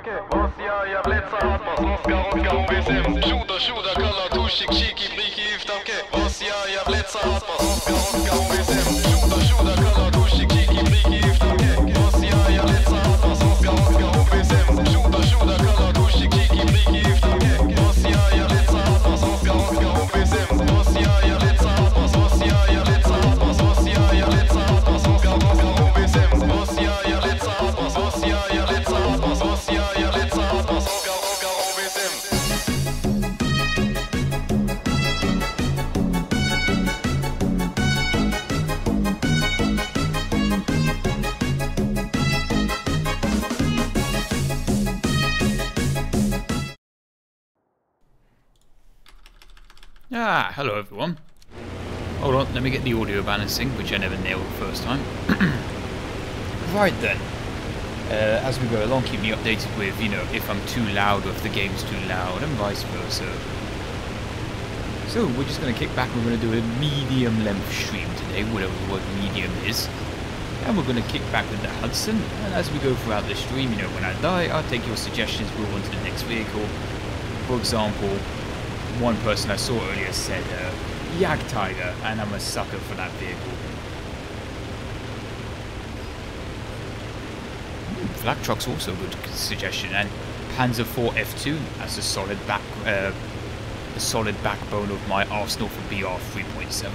tanke. Osja, blitza atmos, Oskar, OBSM. Shooter, kalla, tushik, shiki, briki, iftanke. Osja, blitza atmos, Oskar, OBSM. Shooter, kalla, tushik, shiki, briki, iftanke. Osja, blitza atmos, Oskar, OBSM. Shooter, kalla, tushik, shiki, briki, iftanke. Osja, blitza atmos, Oskar, OBSM. Osja, blitza atmos, Osja, blitza atmos, Osja, blitza atmos, Oskar, OBSM. Osja, blitza atmos, Osja, blitza atmos, Osja, blitza atmos, Oskar, OBSM. Hello everyone. Hold on, let me get the audio balancing, which I never nailed the first time. Right then. As we go along, keep me updated with, you know, if I'm too loud or if the game's too loud, and vice versa. So, we're just going to kick back and we're going to do a medium length stream today, whatever the word medium is. And we're going to kick back with the Hudson, and as we go throughout the stream, you know, when I die, I'll take your suggestions, move on to the next vehicle. For example, one person I saw earlier said Jagdtiger, and I'm a sucker for that vehicle. Flak Truck's also a good suggestion, and Panzer IV F2 as a solid backbone of my arsenal for BR 3.7.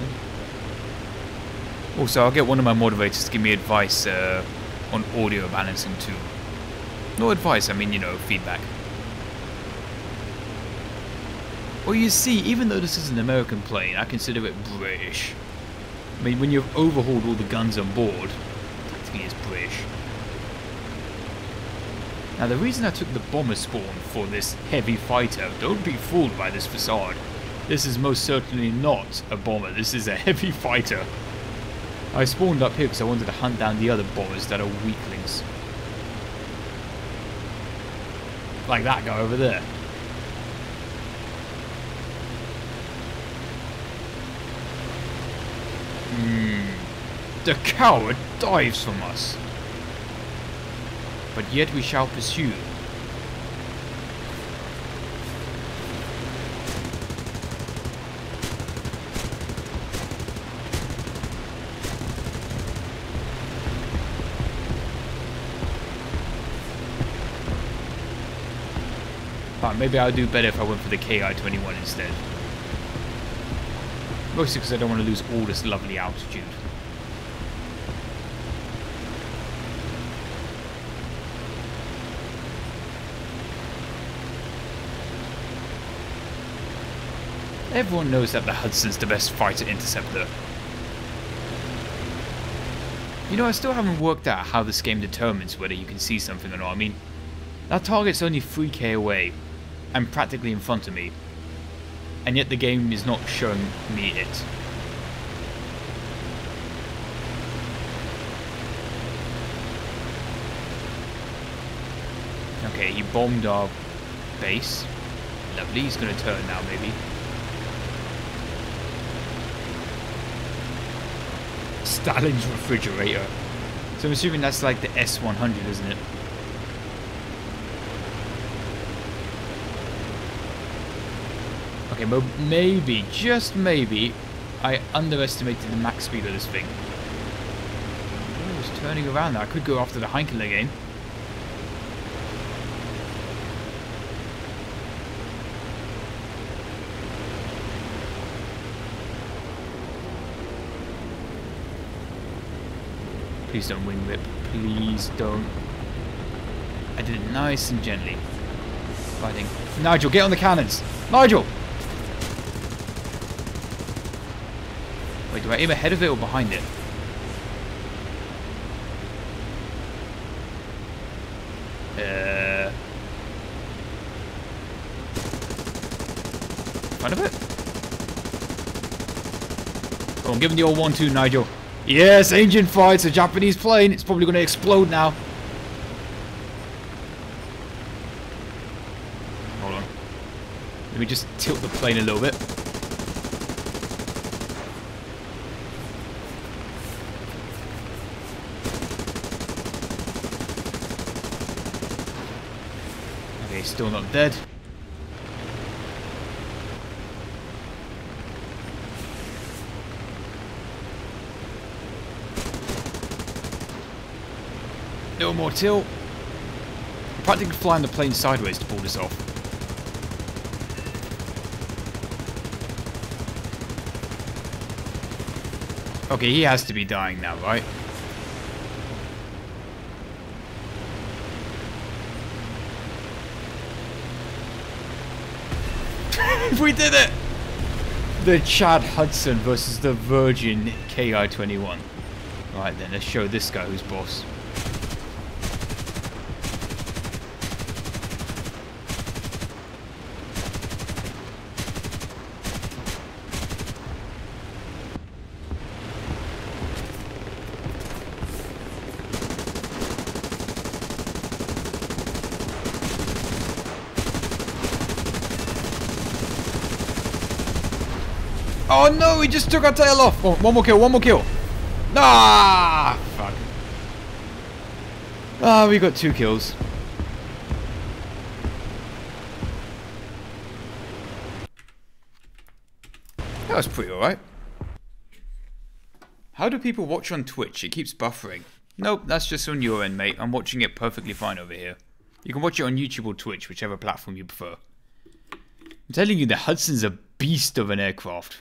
Also, I'll get one of my motivators to give me advice on audio balancing too. No advice, I mean, you know, feedback. Well, you see, even though this is an American plane, I consider it British. I mean, when you've overhauled all the guns on board, practically it's British. Now, the reason I took the bomber spawn for this heavy fighter, don't be fooled by this facade. This is most certainly not a bomber, this is a heavy fighter. I spawned up here because I wanted to hunt down the other bombers that are weaklings. Like that guy over there. The coward dives from us. But yet we shall pursue. But maybe I'll do better if I went for the KI-21 instead. Mostly because I don't want to lose all this lovely altitude. Everyone knows that the Hudson's the best fighter interceptor. You know, I still haven't worked out how this game determines whether you can see something or not. I mean, that target's only 3k away and practically in front of me. And yet the game is not showing me it. Okay, he bombed our base. Lovely, he's going to turn now maybe. Stalin's refrigerator. So I'm assuming that's like the S-100, isn't it? Okay, but maybe, just maybe, I underestimated the max speed of this thing. Oh, it's turning around now. I could go after the Heinkel again. Please don't wing whip. Please don't. I did it nice and gently. Fighting. Nigel, get on the cannons! Nigel! Wait, do I aim ahead of it or behind it? Front of it? Go on, give him the old 1-2, Nigel. Yes, engine fire. It's a Japanese plane. It's probably going to explode now. Hold on. Let me just tilt the plane a little bit. Okay, still not dead. No more tilt. I'm practically flying the plane sideways to pull this off. Okay, he has to be dying now, right? We did it! The Chad Hudson versus the Virgin KI-21. Right then, let's show this guy who's boss. Oh no, he just took our tail off! Oh, one more kill, one more kill! Ah, fuck. Ah, we got 2 kills. That was pretty alright. How do people watch on Twitch? It keeps buffering. Nope, that's just on your end, mate. I'm watching it perfectly fine over here. You can watch it on YouTube or Twitch, whichever platform you prefer. I'm telling you, the Hudson's a beast of an aircraft.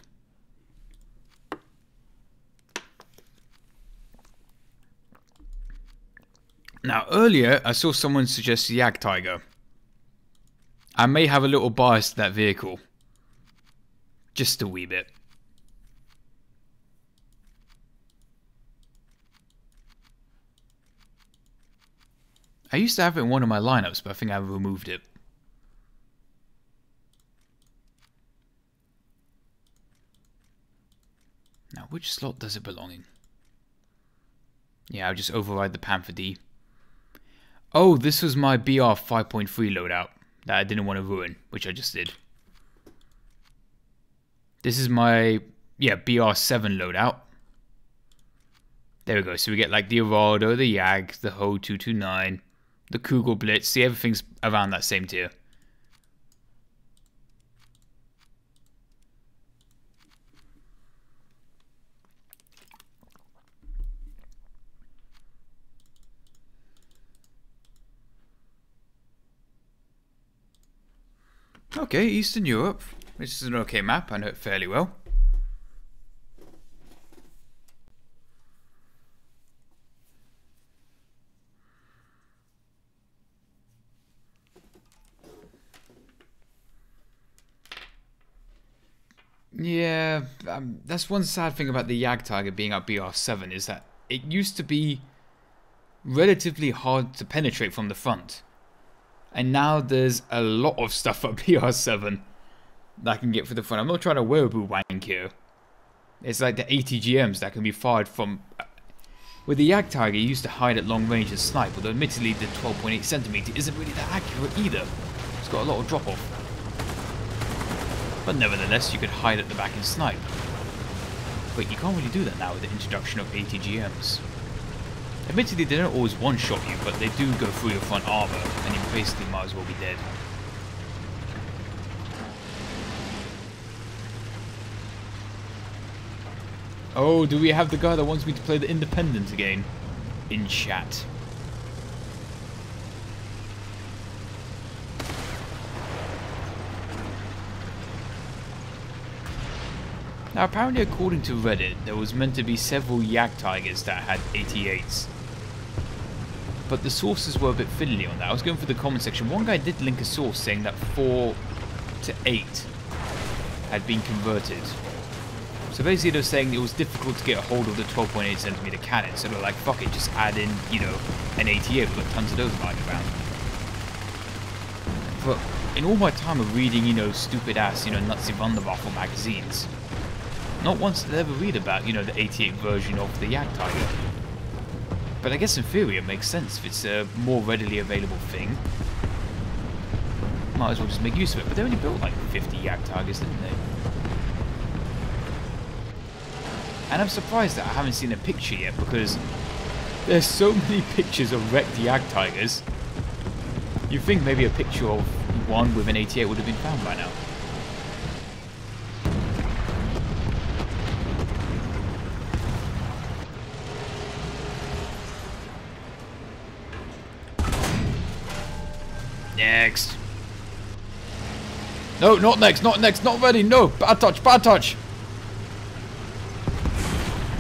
Now, earlier, I saw someone suggest the Jagdtiger. I may have a little bias to that vehicle. Just a wee bit. I used to have it in one of my lineups, but I think I removed it. Now, which slot does it belong in? Yeah, I'll just override the Panther D. Oh, this was my BR 5.3 loadout that I didn't want to ruin, which I just did. This is my, BR 7 loadout. There we go. So we get like the Arado, the Jag, the Ho 229, the Kugel Blitz. See, everything's around that same tier. Okay, Eastern Europe. This is an okay map. I know it fairly well. Yeah, that's one sad thing about the Jagdtiger being at BR7 is that it used to be relatively hard to penetrate from the front. And now there's a lot of stuff at BR7 that I can get for the front. I'm not trying to wearable wank here. It's like the ATGMs that can be fired from... With the Jagdtiger, you used to hide at long range and snipe, although admittedly the 12.8cm isn't really that accurate either. It's got a lot of drop off. But nevertheless, you could hide at the back and snipe. But you can't really do that now with the introduction of ATGMs. Admittedly, they don't always one-shot you, but they do go through your front armor, and you basically might as well be dead. Oh, do we have the guy that wants me to play the Independent again? In chat. Now, apparently, according to Reddit, there was meant to be several Jagdtigers that had 88s. But the sources were a bit fiddly on that. I was going through the comment section. One guy did link a source saying that 4 to 8 had been converted. So basically, they're saying it was difficult to get a hold of the 12.8cm cannon. So they're like, fuck it, just add in, you know, an 88. We've got tons of those lying around. But in all my time of reading, you know, stupid ass, you know, Nazi Wunderwaffe magazines, not once did I ever read about, you know, the 88 version of the Jagdtiger. But I guess in theory it makes sense. If it's a more readily available thing, might as well just make use of it. But they only built like 50 Jagdtigers, didn't they? And I'm surprised that I haven't seen a picture yet, because there's so many pictures of wrecked Jagdtigers. You'd think maybe a picture of one with an 88 would have been found by now. Next. No, not next, not next, not ready, no! Bad touch, bad touch!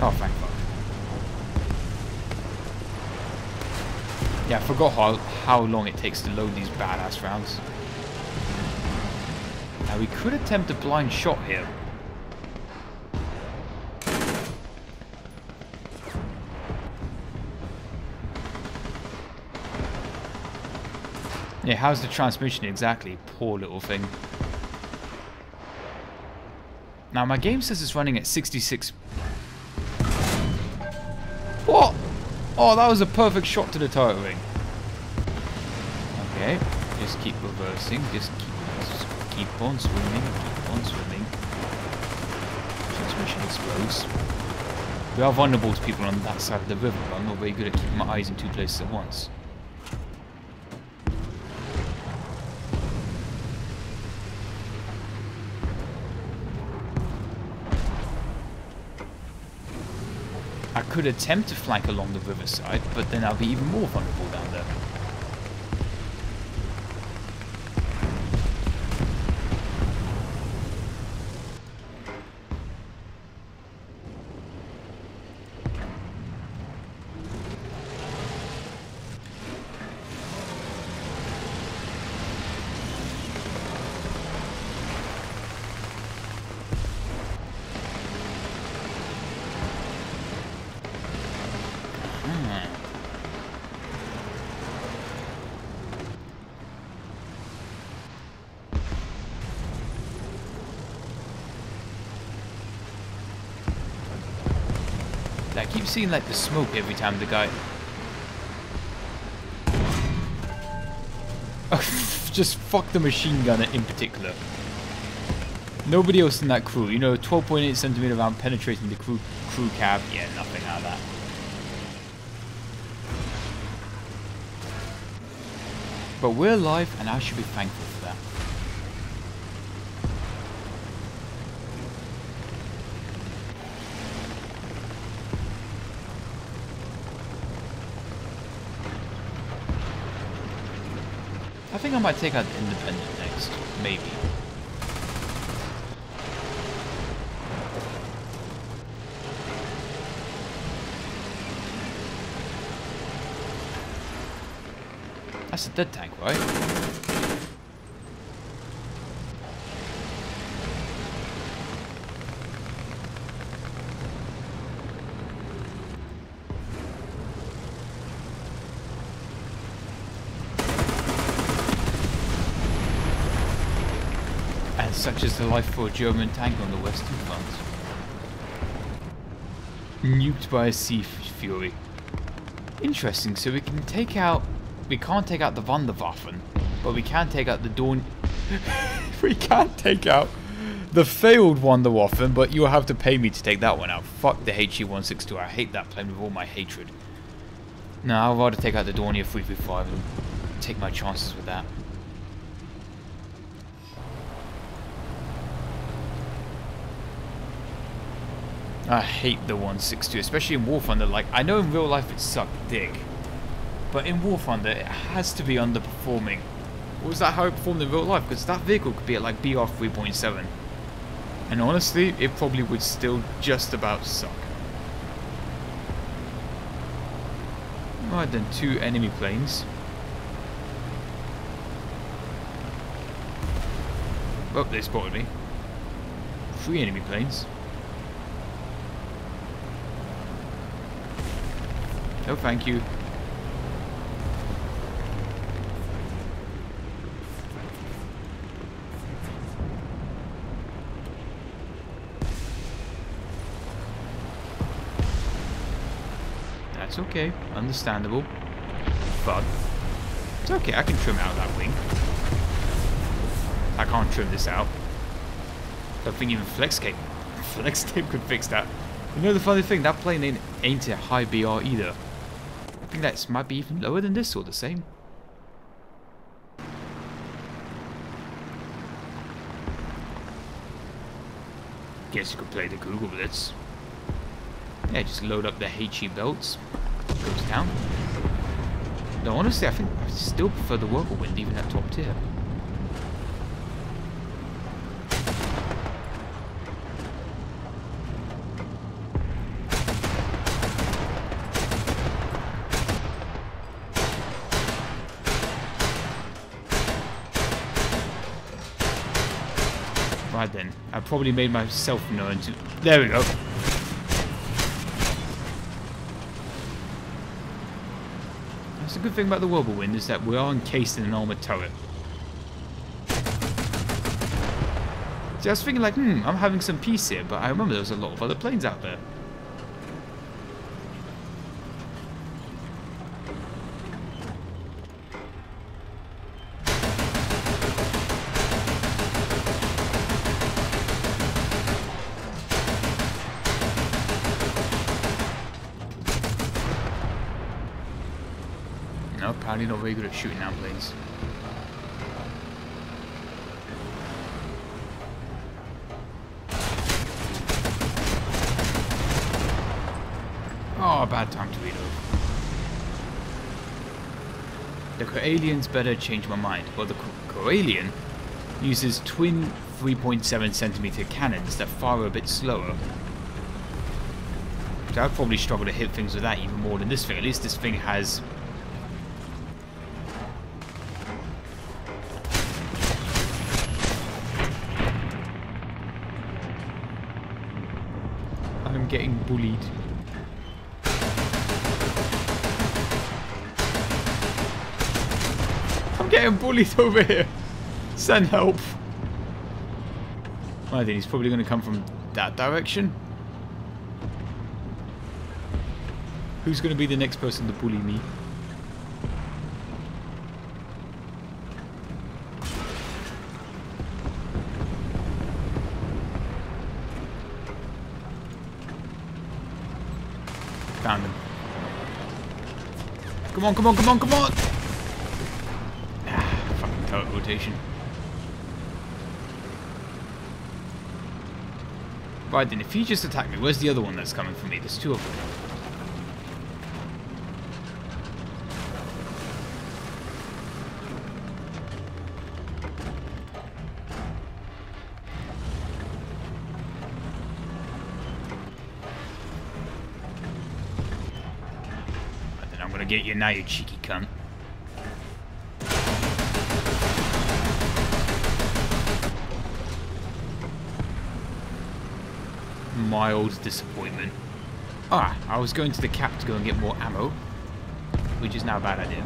Oh, thank fuck. Yeah, I forgot how long it takes to load these badass rounds. Now we could attempt a blind shot here. Yeah, how's the transmission exactly? Poor little thing. Now my game says it's running at 66. What? Oh, that was a perfect shot to the turret ring. Okay, just keep reversing, just keep on swimming, keep on swimming. Transmission explodes. We are vulnerable to people on that side of the river, but I'm not very good at keeping my eyes in two places at once. I could attempt to flank along the riverside, but then I'll be even more vulnerable down there. I keep seeing like the smoke every time the guy... Just fuck the machine gunner in particular. Nobody else in that crew. You know, 12.8 centimeter round penetrating the crew cab. Yeah, nothing out of that. But we're alive, and I should be thankful for that. I think I might take out the Independent next, maybe. That's a dead tank, right? And such is the life for a German tank on the Western Front. Nuked by a Sea Fury. Interesting, so we can take out... We can't take out the Wunderwaffen, but we can take out the Dorn... We can't take out the failed Wunderwaffen, but you'll have to pay me to take that one out. Fuck the HE-162, I hate that plane with all my hatred. No, I'd rather take out the Dornier 335 and take my chances with that. I hate the 162, especially in War Thunder. Like, I know in real life it sucked dick, but in War Thunder it has to be underperforming. Or is that how it performed in real life? Because that vehicle could be at like BR 3.7. And honestly, it probably would still just about suck. Right then, 2 enemy planes. Oh, they spotted me. 3 enemy planes. No, thank you. That's okay. Understandable. But it's okay. I can trim out that wing. I can't trim this out. Don't think even FlexTape could fix that. You know the funny thing? That plane ain't a high BR either. I think that might be even lower than this or the same. Guess you could play the Google Blitz. Yeah, just load up the HE belts. Goes down. No, honestly, I think I still prefer the Whirlwind even at top tier. Right then, I probably made myself known to... There we go. That's the good thing about the Whirlwind is that we are encased in an armored turret. See, I was thinking like, I'm having some peace here, but I remember there was a lot of other planes out there. No, apparently not very good at shooting down planes. Oh, bad time to reload. The Corellian's better change my mind. Well, the Corellian uses twin 3.7cm cannons that fire a bit slower. So I'd probably struggle to hit things with that even more than this thing. At least this thing has... I'm getting bullied. I'm getting bullied over here. Send help. I think he's probably going to come from that direction. Who's going to be the next person to bully me? Found him. Come on, come on, come on, come on! Ah, fucking turret rotation. Right then, if he just attacked me, where's the other one that's coming for me? There's two of them. Get you now, you cheeky cunt. Mild disappointment. Ah, I was going to the cap to go and get more ammo, which is now a bad idea.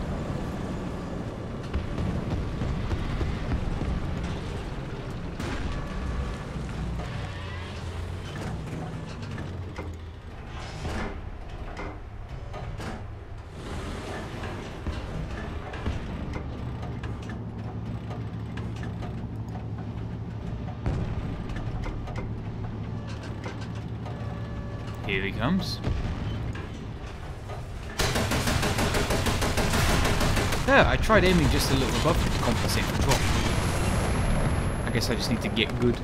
Here he comes. There, I tried aiming just a little above him to compensate for drop. I guess I just need to get good.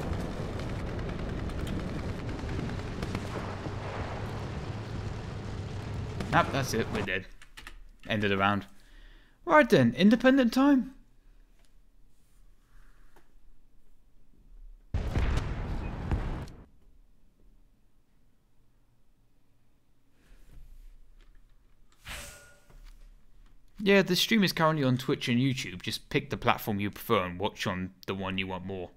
Nope, that's it, we're dead. End of the round. Right then, independent time. Yeah, the stream is currently on Twitch and YouTube. Just pick the platform you prefer and watch on the one you want more.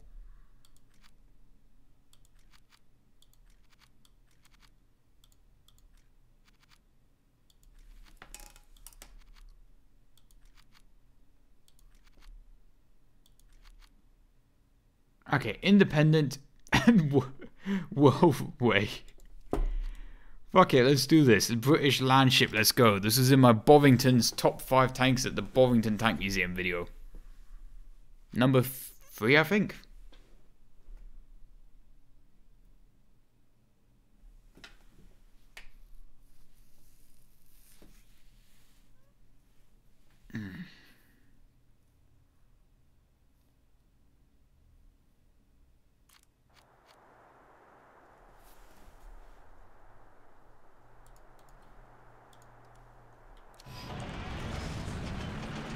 Okay, independent and Way. Fuck it, let's do this. British Landship, let's go. This is in my Bovington's top 5 tanks at the Bovington Tank Museum video. Number 3, I think.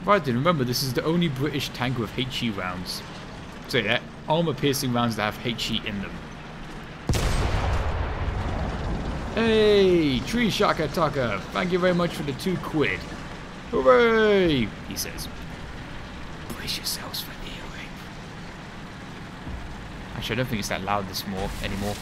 Right then, remember this is the only British tank with HE rounds. So yeah, armor-piercing rounds that have HE in them. Hey, Tree Shaka Taka, thank you very much for the £2. Hooray! He says. Brace yourselves for ear rape. Actually, I don't think it's that loud anymore.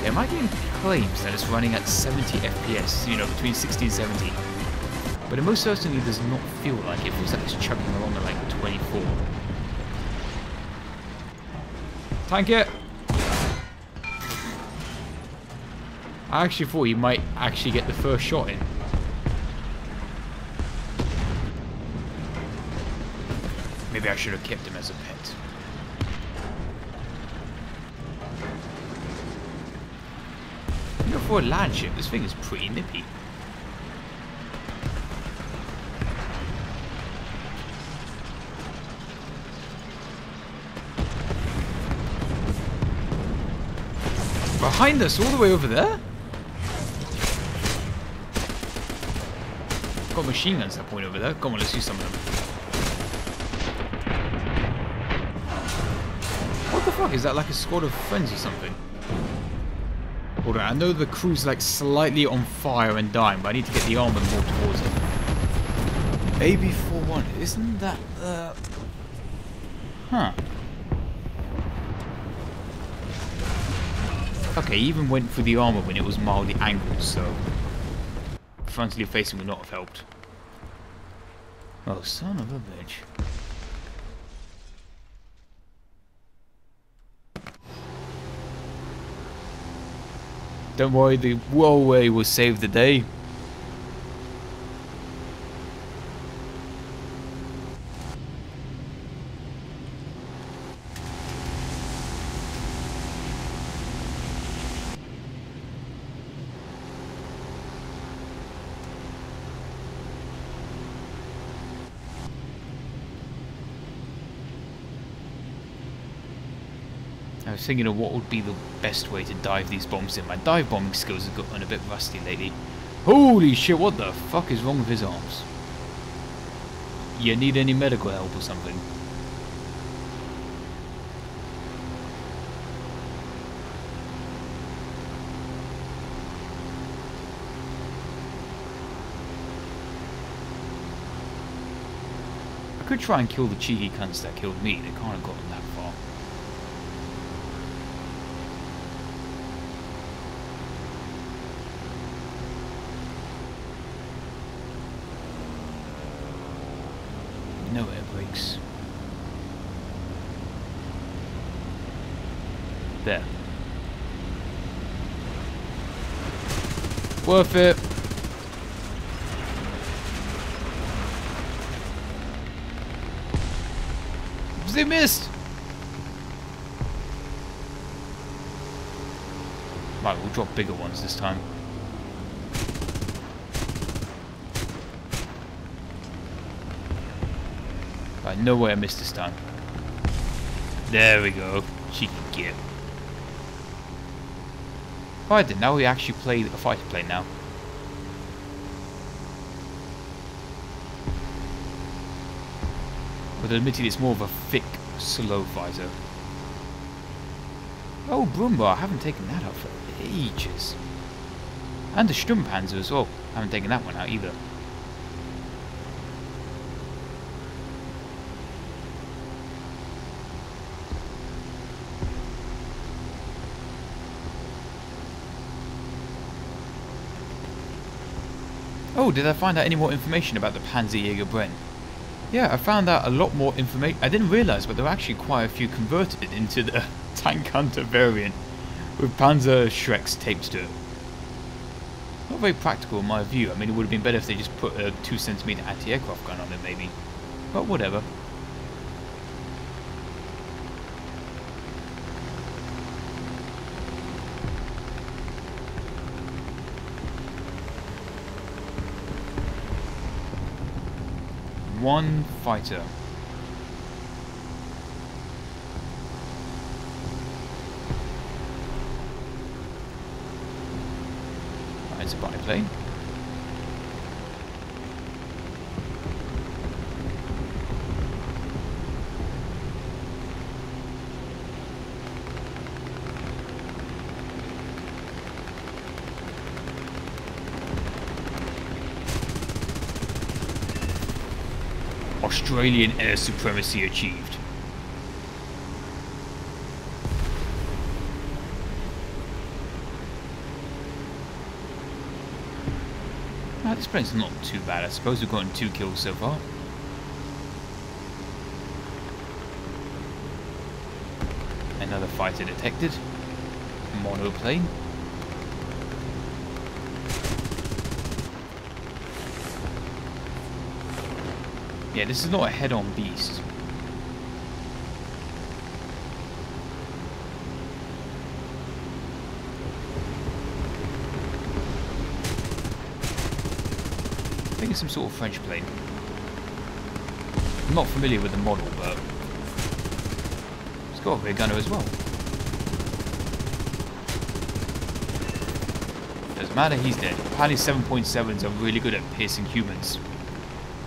Am I getting claims that it's running at 70 FPS, you know, between 60 and 70? But it most certainly does not feel like it. It feels like it's chugging along at like 24. Tank it! I actually thought he might actually get the first shot in. Maybe I should have kept him as a pet. For a land ship, this thing is pretty nippy. Behind us, all the way over there? Got machine guns at that point over there. Come on, let's use some of them. What the fuck? Is that like a squad of friends or something? Hold on, I know the crew's like slightly on fire and dying, but I need to get the armor more towards it. AB41, isn't that the... Huh. Okay, he even went for the armor when it was mildly angled, so... frontally facing would not have helped. Oh, son of a bitch. Don't worry, the Huawei will save the day. I was thinking of what would be the best way to dive these bombs in. My dive bombing skills have gotten a bit rusty lately. Holy shit, what the fuck is wrong with his arms? You need any medical help or something? I could try and kill the cheeky cunts that killed me. They can't have gotten that far. No air brakes. There. Worth it. They missed. Right, we'll drop bigger ones this time. Right, no way I missed this time. There we go. Cheeky git. Right then, now we actually play a fighter plane now. But admittedly, it's more of a thick, slow fighter. Oh, Brumba, I haven't taken that out for ages. And the Sturmpanzer as well. I haven't taken that one out either. Oh, did I find out any more information about the Panzerjäger Bren? Yeah, I found out a lot more information. I didn't realise, but there were actually quite a few converted into the Tank Hunter variant with Panzer Shreks taped to it. Not very practical in my view. I mean, it would have been better if they just put a 2cm anti-aircraft gun on it, maybe. But whatever. one fighter. It's a biplane. Australian air supremacy achieved. This plane's not too bad. I suppose we've gotten 2 kills so far. Another fighter detected. Monoplane. Yeah, this is not a head-on beast. I think it's some sort of French plane. I'm not familiar with the model, but it's got a rear gunner as well. Doesn't matter, he's dead. Apparently 7.7s are really good at piercing humans.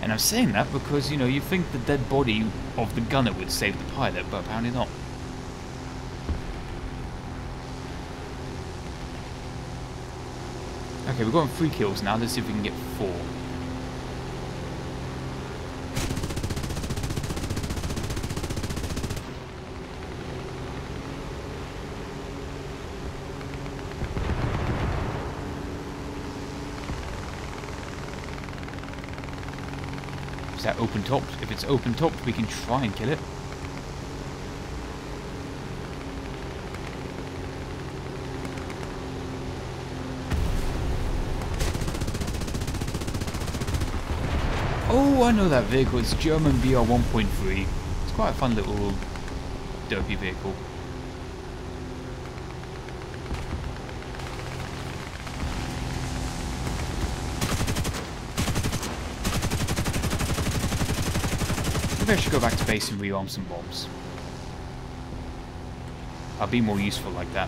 And I'm saying that because, you know, you think the dead body of the gunner would save the pilot, but apparently not. Okay, we've gotten 3 kills now. Let's see if we can get 4. Is that open topped? If it's open topped, we can try and kill it. Oh, I know that vehicle. It's German BR 1.3. It's quite a fun little derpy vehicle. Maybe I should go back to base and rearm some bombs. I'll be more useful like that.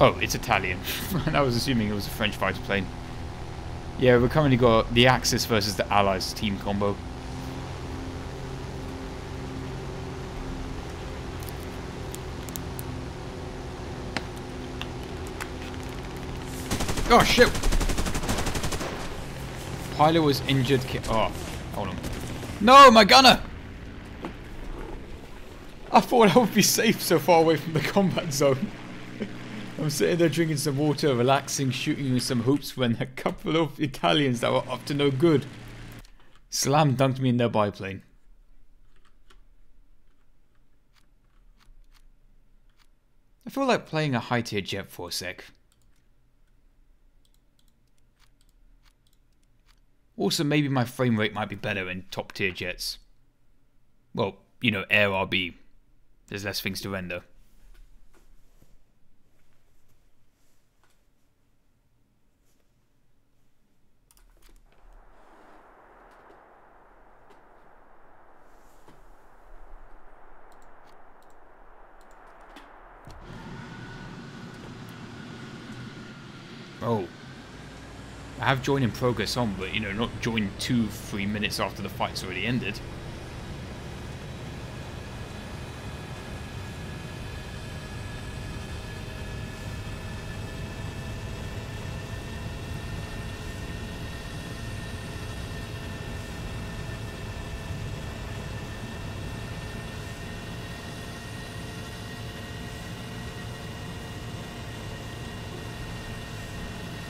Oh, it's Italian. And I was assuming it was a French fighter plane. Yeah, we've currently got the Axis versus the Allies team combo. Oh shit! Pilot was injured. Oh, hold on. No, my gunner! I thought I would be safe so far away from the combat zone. I'm sitting there drinking some water, relaxing, shooting with some hoops when a couple of Italians that were up to no good slam dunked me in their biplane. I feel like playing a high tier jet for a sec. Also, maybe my frame rate might be better in top tier jets. Well, you know, Air RB. There's less things to render. Oh. I have join in progress on, but, you know, not join 2-3 minutes after the fight's already ended.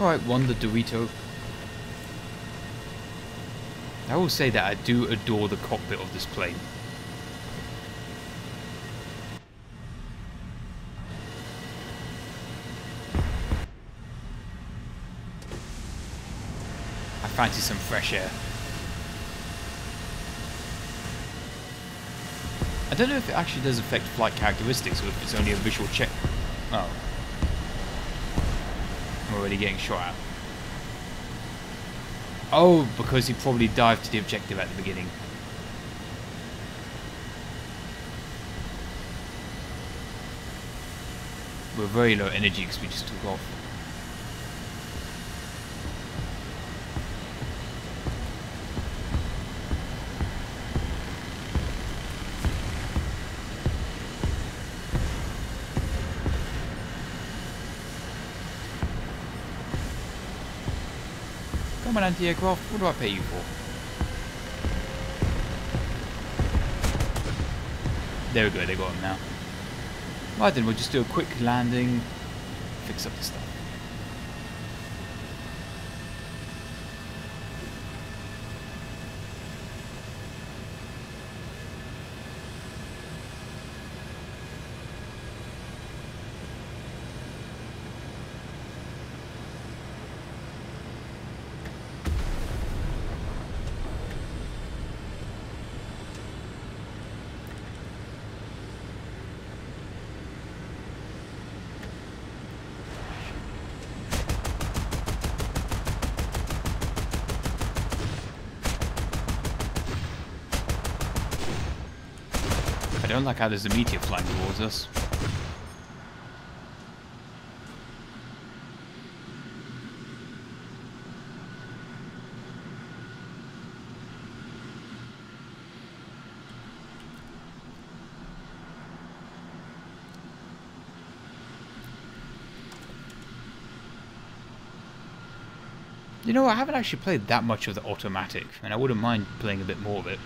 Alright, Wonder Dorito. I will say that I do adore the cockpit of this plane. I fancy some fresh air. I don't know if it actually does affect flight characteristics or if it's only a visual check. Oh. I'm already getting shot at. Oh, because he probably dived to the objective at the beginning. We're very low energy because we just took off. Come on, anti-aircraft, what do I pay you for? There we go, they got him now. Right then, we'll just do a quick landing, fix up the stuff. I don't like how there's a meteor flying towards us. You know, I haven't actually played that much of the automatic, and I wouldn't mind playing a bit more of it.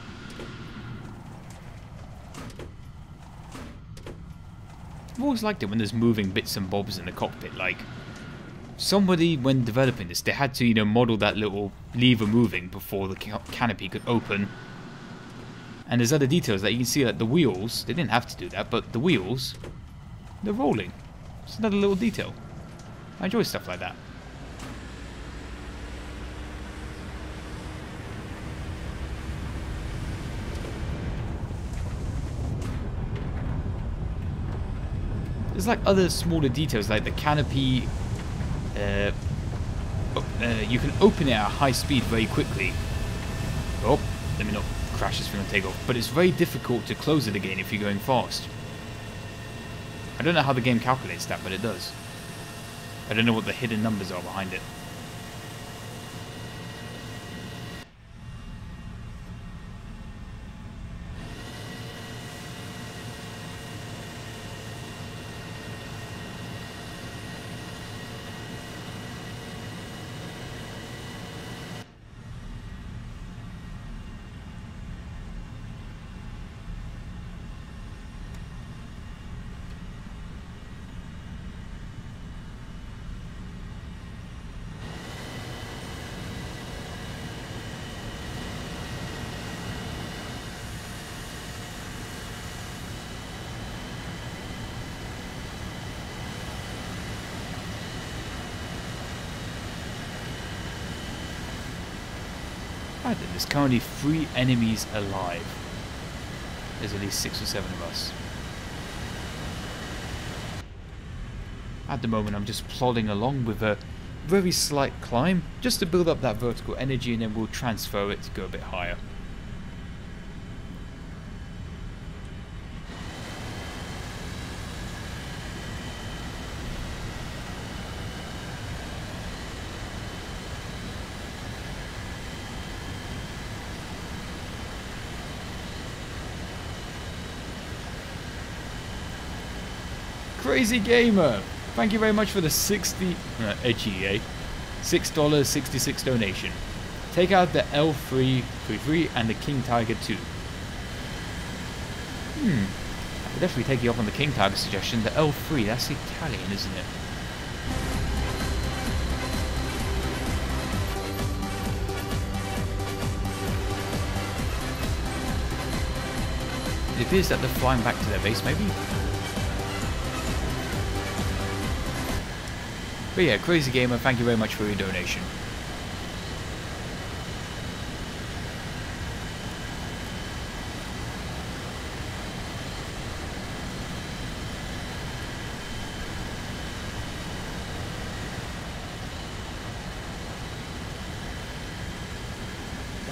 I've always liked it when there's moving bits and bobs in the cockpit. Like, somebody, when developing this, they had to, you know, model that little lever moving before the canopy could open. And there's other details that you can see, that the wheels, they didn't have to do that, but the wheels, they're rolling. It's another little detail. I enjoy stuff like that. There's like other smaller details, like the canopy. You can open it at high speed very quickly. Oh, let me not crash this thing on takeoff. But it's very difficult to close it again if you're going fast. I don't know how the game calculates that, but it does. I don't know what the hidden numbers are behind it. Right then, there's currently 3 enemies alive. There's at least 6 or 7 of us. At the moment I'm just plodding along with a very slight climb, just to build up that vertical energy, and then we'll transfer it to go a bit higher. Crazy Gamer, thank you very much for the $6.66 donation. Take out the L333 and the King Tiger 2. I could definitely take you up on the King Tiger suggestion. The L3, that's Italian, isn't it? It appears that they're flying back to their base, maybe? But yeah, Crazy Gamer, thank you very much for your donation.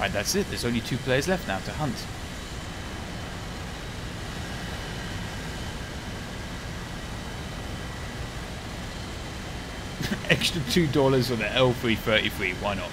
Right, that's it. There's only 2 players left now to hunt. Extra $2 for the L333. Why not?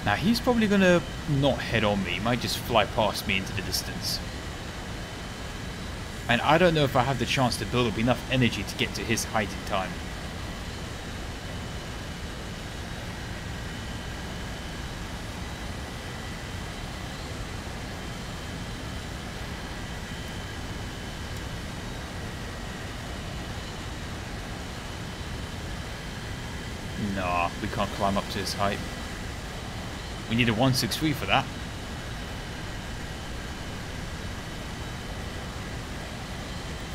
Now he's probably gonna not head on me, he might just fly past me into the distance. And I don't know if I have the chance to build up enough energy to get to his height in time. Nah, we can't climb up to his height. We need a 163 for that.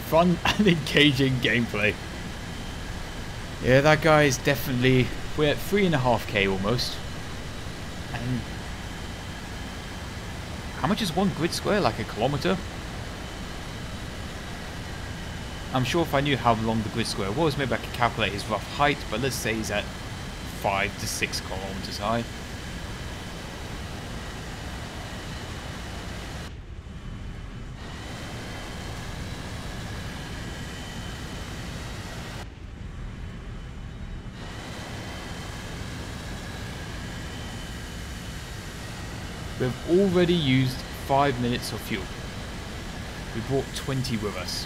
Fun and engaging gameplay. Yeah, that guy is definitely... We're at 3.5k almost. And... how much is 1 grid square? Like a kilometer? I'm sure if I knew how long the grid square was, maybe I could calculate his rough height, but let's say he's at 5 to 6 kilometers high. We've already used 5 minutes of fuel. We brought 20 with us.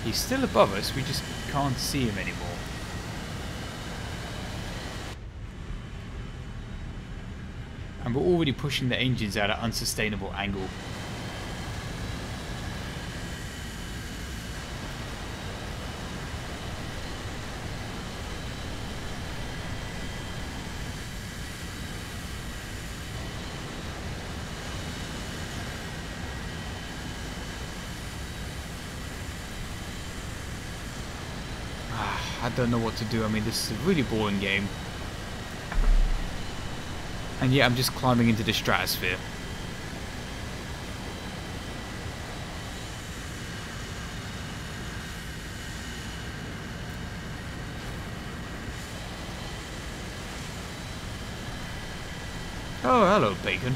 He's still above us, we just can't see him anymore. And we're already pushing the engines at an unsustainable angle. I don't know what to do. I mean, this is a really boring game. And yet I'm just climbing into the stratosphere. Oh, hello, Bacon.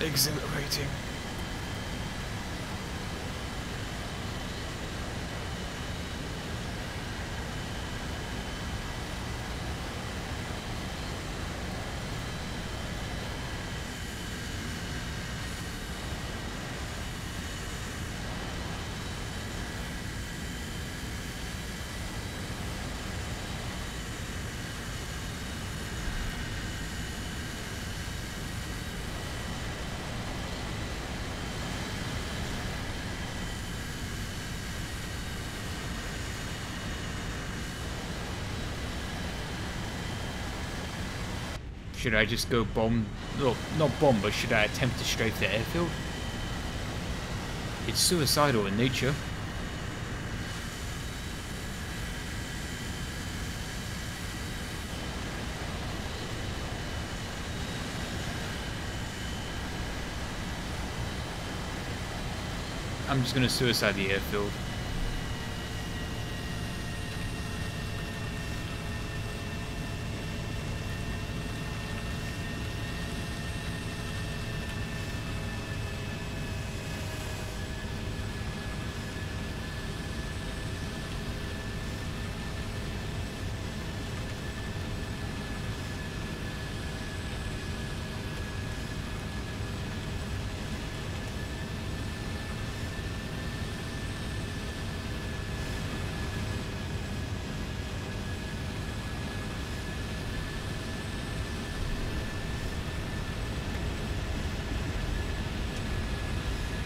Exhilarating. Should I just go bomb? Well, not bomb, but should I attempt to strafe the airfield? It's suicidal in nature. I'm just going to suicide the airfield.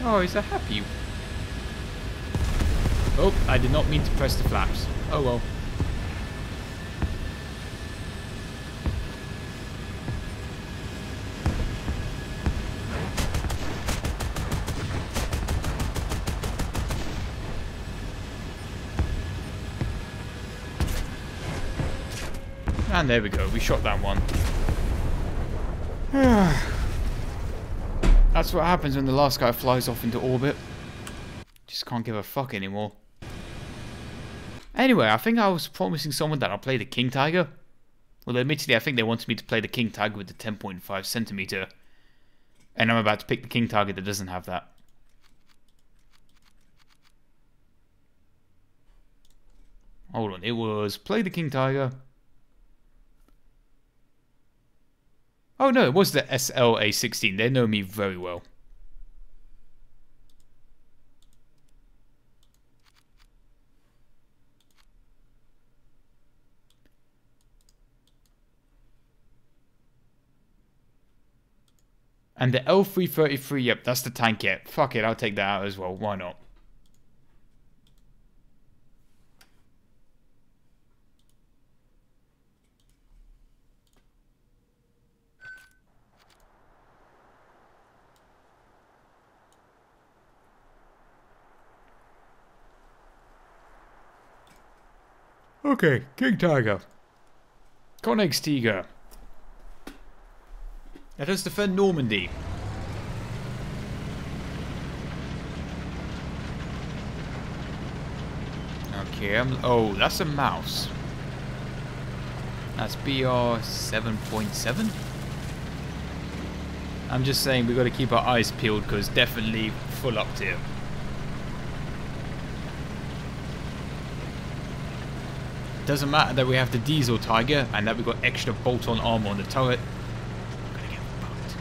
Oh, he's a happy. Oh, I did not mean to press the flaps. Oh well. And there we go, we shot that one. That's what happens when the last guy flies off into orbit. Just can't give a fuck anymore. Anyway, I think I was promising someone that I'll play the King Tiger. Well, admittedly, I think they wanted me to play the King Tiger with the 10.5 centimeter. And I'm about to pick the King Tiger that doesn't have that. Hold on, it was play the King Tiger. Oh no, it was the SLA-16. They know me very well. And the L333, yep, that's the tank, yeah. Fuck it, I'll take that out as well. Why not? Okay, King Tiger. Koenigsegger. Let us defend Normandy. Okay, oh, that's a mouse. That's BR 7.7. I'm just saying we got to keep our eyes peeled because definitely full up tier. Doesn't matter that we have the diesel Tiger and that we got extra bolt-on armor on the turret. I'm gonna get fucked.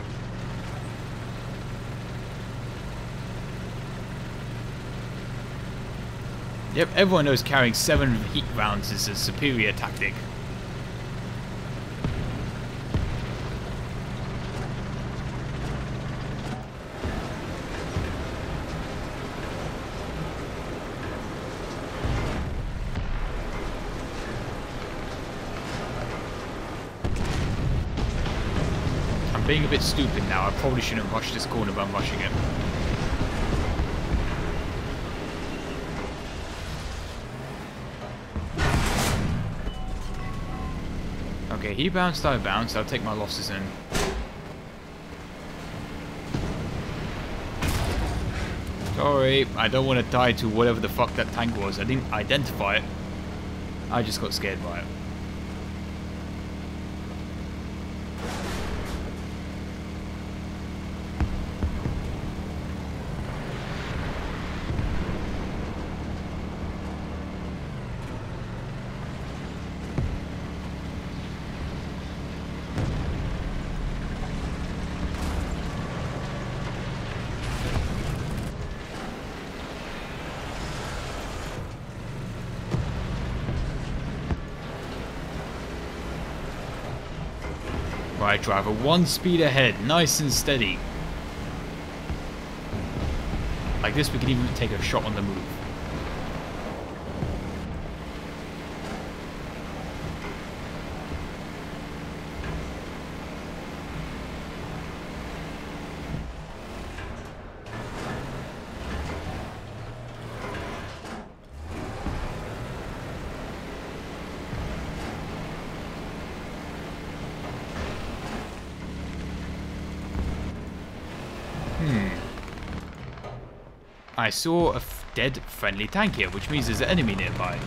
Yep, everyone knows carrying 7 heat rounds is a superior tactic. Being a bit stupid now. I probably shouldn't rush this corner, but I'm rushing it. Okay, he bounced, I bounced. I'll take my losses in. Sorry, I don't want to die to whatever the fuck that tank was. I didn't identify it. I just got scared by it. Right, driver, 1 speed ahead, nice and steady. Like this, we can even take a shot on the move. I saw a dead friendly tank here, which means there's an enemy nearby.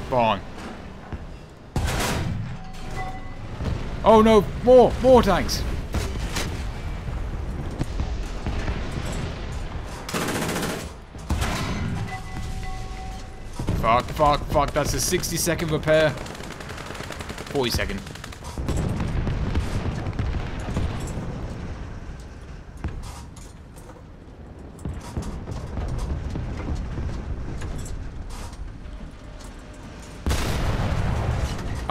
Barn. Oh no, more tanks. Fuck, that's a 60-second repair. 40-second.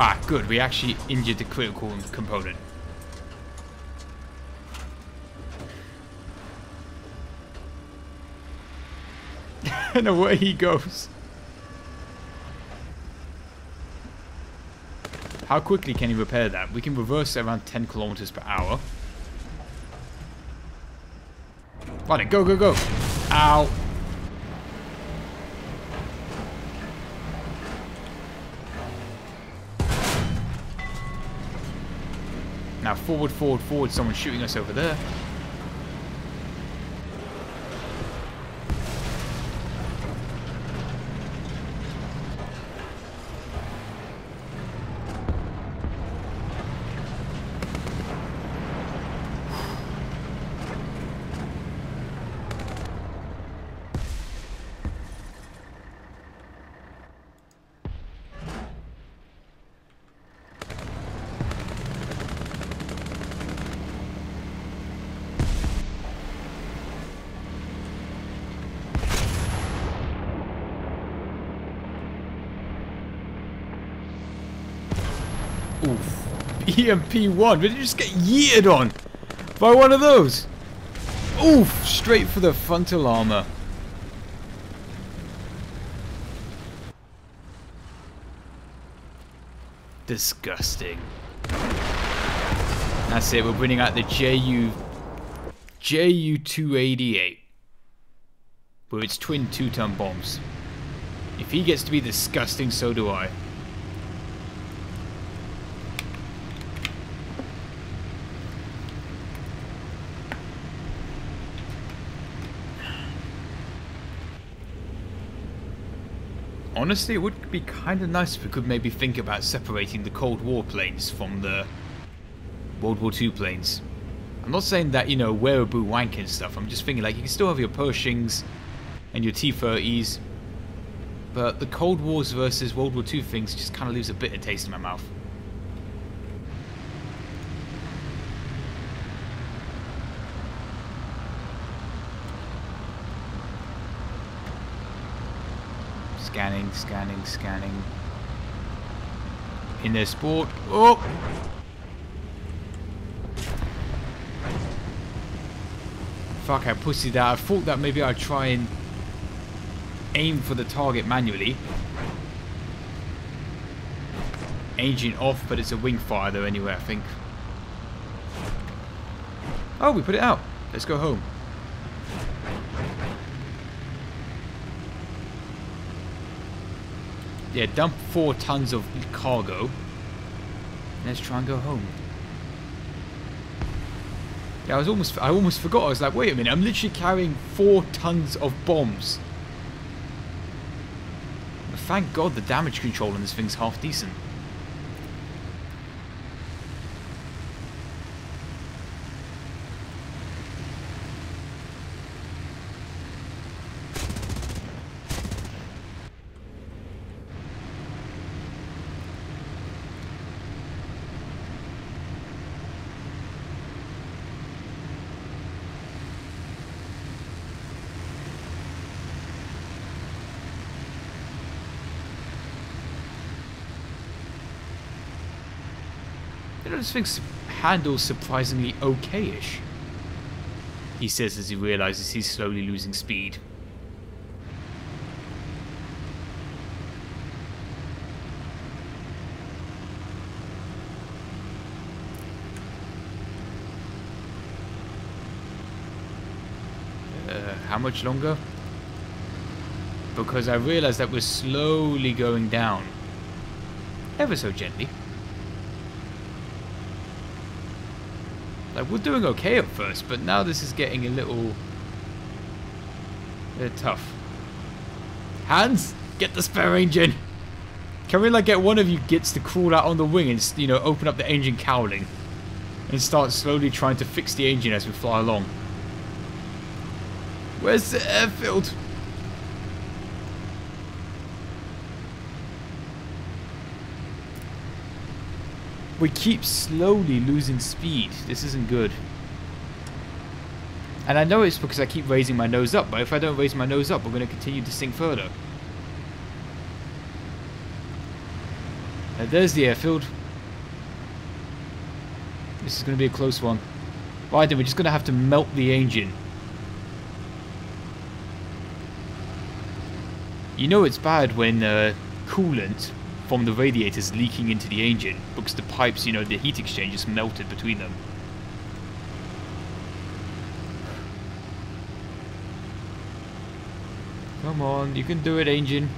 Ah, good. We actually injured the critical component. And away he goes. How quickly can he repair that? We can reverse it around 10 kilometers per hour. Right, go, go, go. Ow. Now forward, forward, forward. Someone's shooting us over there. Oof. EMP1. Did you just get yeeted on by one of those? Oof. Straight for the frontal armor. Disgusting. That's it. We're bringing out the JU-288 with its twin 2-ton bombs. If he gets to be disgusting, so do I. Honestly, it would be kind of nice if we could maybe think about separating the Cold War planes from the World War II planes. I'm not saying that, you know, wearable wank and stuff. I'm just thinking, like, you can still have your Pershings and your T-30s, but the Cold Wars versus World War II things just kind of leaves a bitter taste in my mouth. Scanning, scanning, scanning. In their sport. Oh! Fuck, I pussied out. I thought that maybe I'd try and aim for the target manually. Engine off, but it's a wing fire though anyway, I think. Oh, we put it out. Let's go home. Yeah, dump 4 tons of cargo. Let's try and go home. Yeah, I almost forgot. I was like, wait a minute, I'm literally carrying 4 tons of bombs. But thank God the damage control on this thing's half decent. You know, this thing handles surprisingly okay-ish, he says as he realizes he's slowly losing speed. How much longer? Because I realize that we're slowly going down. Ever so gently. Like, we're doing okay at first, but now this is getting a little tough. Hans, get the spare engine. Can we, like, get one of you gets to crawl out on the wing and, you know, open up the engine cowling and start slowly trying to fix the engine as we fly along? Where's the airfield? We keep slowly losing speed. This isn't good. And I know it's because I keep raising my nose up, but if I don't raise my nose up, we're going to continue to sink further. There's the airfield. This is going to be a close one. Right then, we're just going to have to melt the engine. You know it's bad when coolant from the radiators leaking into the engine because the pipes, you know, the heat exchangers melted between them. Come on, you can do it, engine.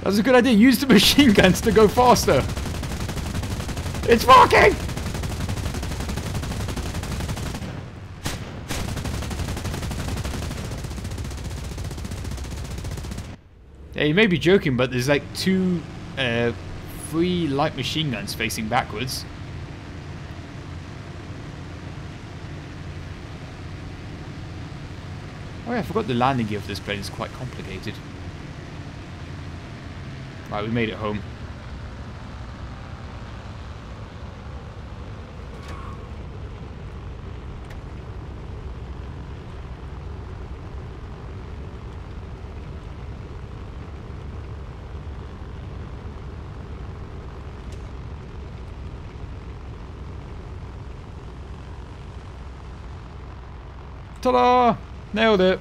That's a good idea. Use the machine guns to go faster. It's working! Yeah, you may be joking, but there's like 3 light machine guns facing backwards. Oh yeah, I forgot the landing gear for this plane is quite complicated. Right, we made it home. Ta-da! Nailed it!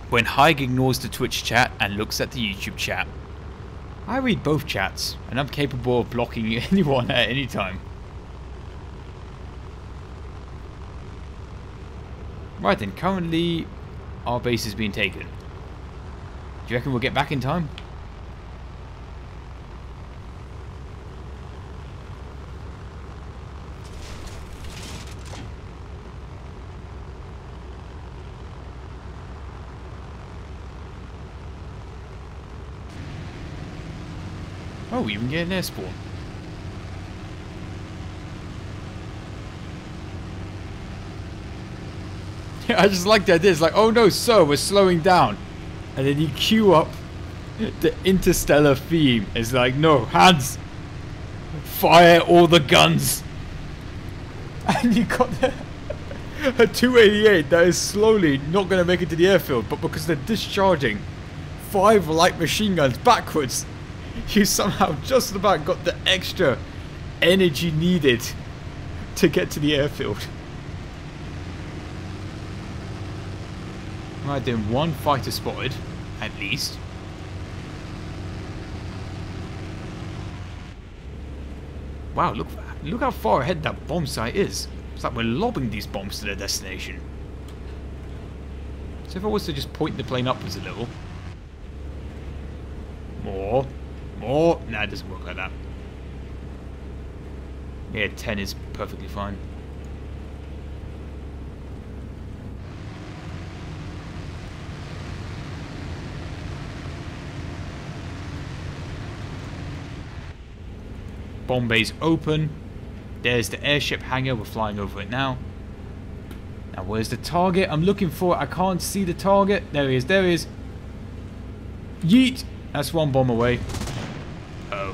When Haig ignores the Twitch chat and looks at the YouTube chat. I read both chats, and I'm capable of blocking anyone at any time. Right then, currently our base is being taken. Do you reckon we'll get back in time? Oh, we even get an air spawn. Yeah, I just like the idea. It's like, oh no, sir, we're slowing down. And then you queue up the interstellar theme. It's like, no, hands. Fire all the guns. And you got a 288 that is slowly not going to make it to the airfield. But because they're discharging 5 light machine guns backwards, you somehow just about got the extra energy needed to get to the airfield. Right then, 1 fighter spotted, at least. Wow, look how far ahead that bomb site is. It's like we're lobbing these bombs to their destination. So if I was to just point the plane upwards a little. More. Nah, it doesn't work like that. Yeah, 10 is perfectly fine. Bomb bay's open. There's the airship hangar. We're flying over it now. Now, where's the target? I'm looking for it. I can't see the target. There he is. There he is. Yeet! That's 1 bomb away. Uh-oh.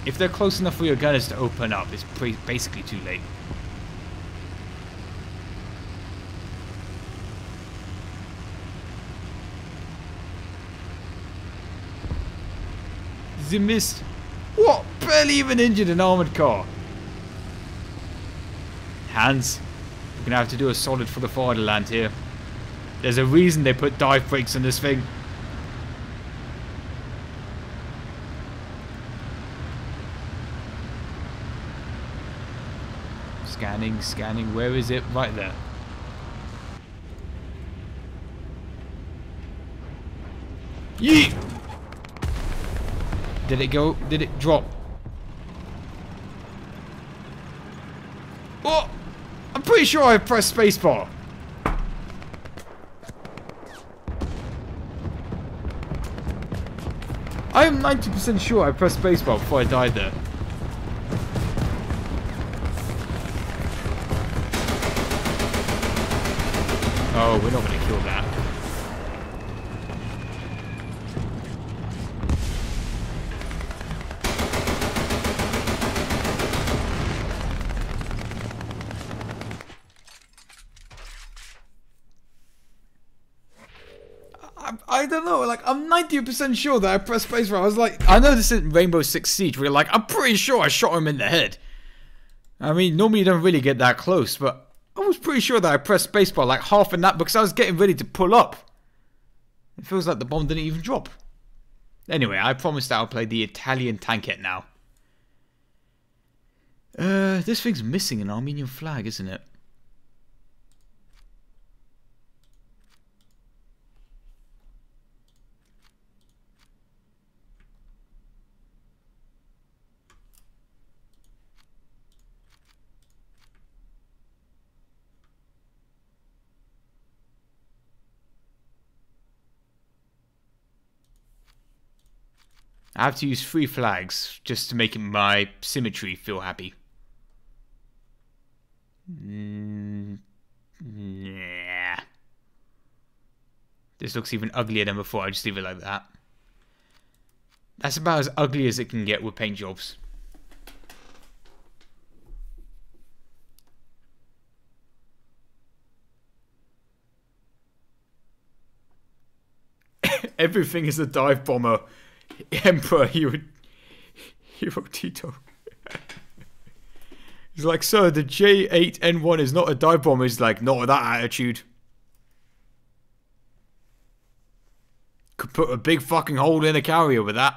If they're close enough for your gunners to open up, it's basically too late. They missed. What? Barely even injured an armored car. Hands. We're gonna have to do a solid for the fatherland here. There's a reason they put dive brakes on this thing. Scanning, scanning. Where is it? Right there. Yeet! Did it go? Did it drop? Oh! I'm pretty sure I pressed spacebar. I am 90% sure I pressed spacebar before I died there. Oh, we're not going to kill that. I don't know, like, I'm 90% sure that I pressed spacebar. I was like, I know this isn't Rainbow Six Siege, where like, I'm pretty sure I shot him in the head. I mean, normally you don't really get that close, but I was pretty sure that I pressed spacebar like half in that because I was getting ready to pull up. It feels like the bomb didn't even drop. Anyway, I promised I'll play the Italian tankette now. This thing's missing an Armenian flag, isn't it? I have to use 3 flags just to make my symmetry feel happy. Yeah. This looks even uglier than before. I just leave it like that. That's about as ugly as it can get with paint jobs. Everything is a dive bomber. Emperor Hirohito. He's like, sir, the J8N1 is not a dive bomber. He's like, not with that attitude. Could put a big fucking hole in a carrier with that.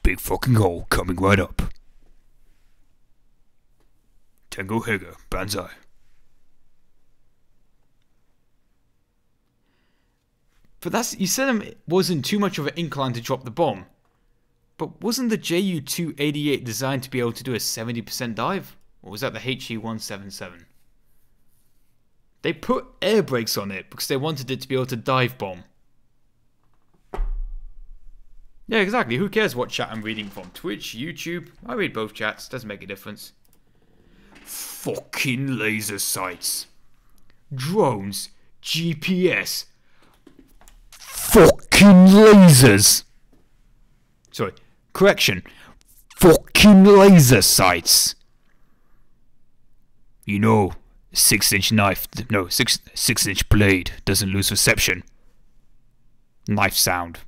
Big fucking hole coming right up. Tango Hega, Banzai. But that's, you said it wasn't too much of an incline to drop the bomb. But wasn't the Ju-288 designed to be able to do a 70% dive? Or was that the HE-177? They put air brakes on it because they wanted it to be able to dive bomb. Yeah, exactly. Who cares what chat I'm reading from? Twitch, YouTube? I read both chats. Doesn't make a difference. Fucking laser sights. Drones. GPS. Fucking lasers. Sorry. Correction. Fucking laser sights. You know, 6-inch knife, no, 6-inch blade doesn't lose reception. Knife sound.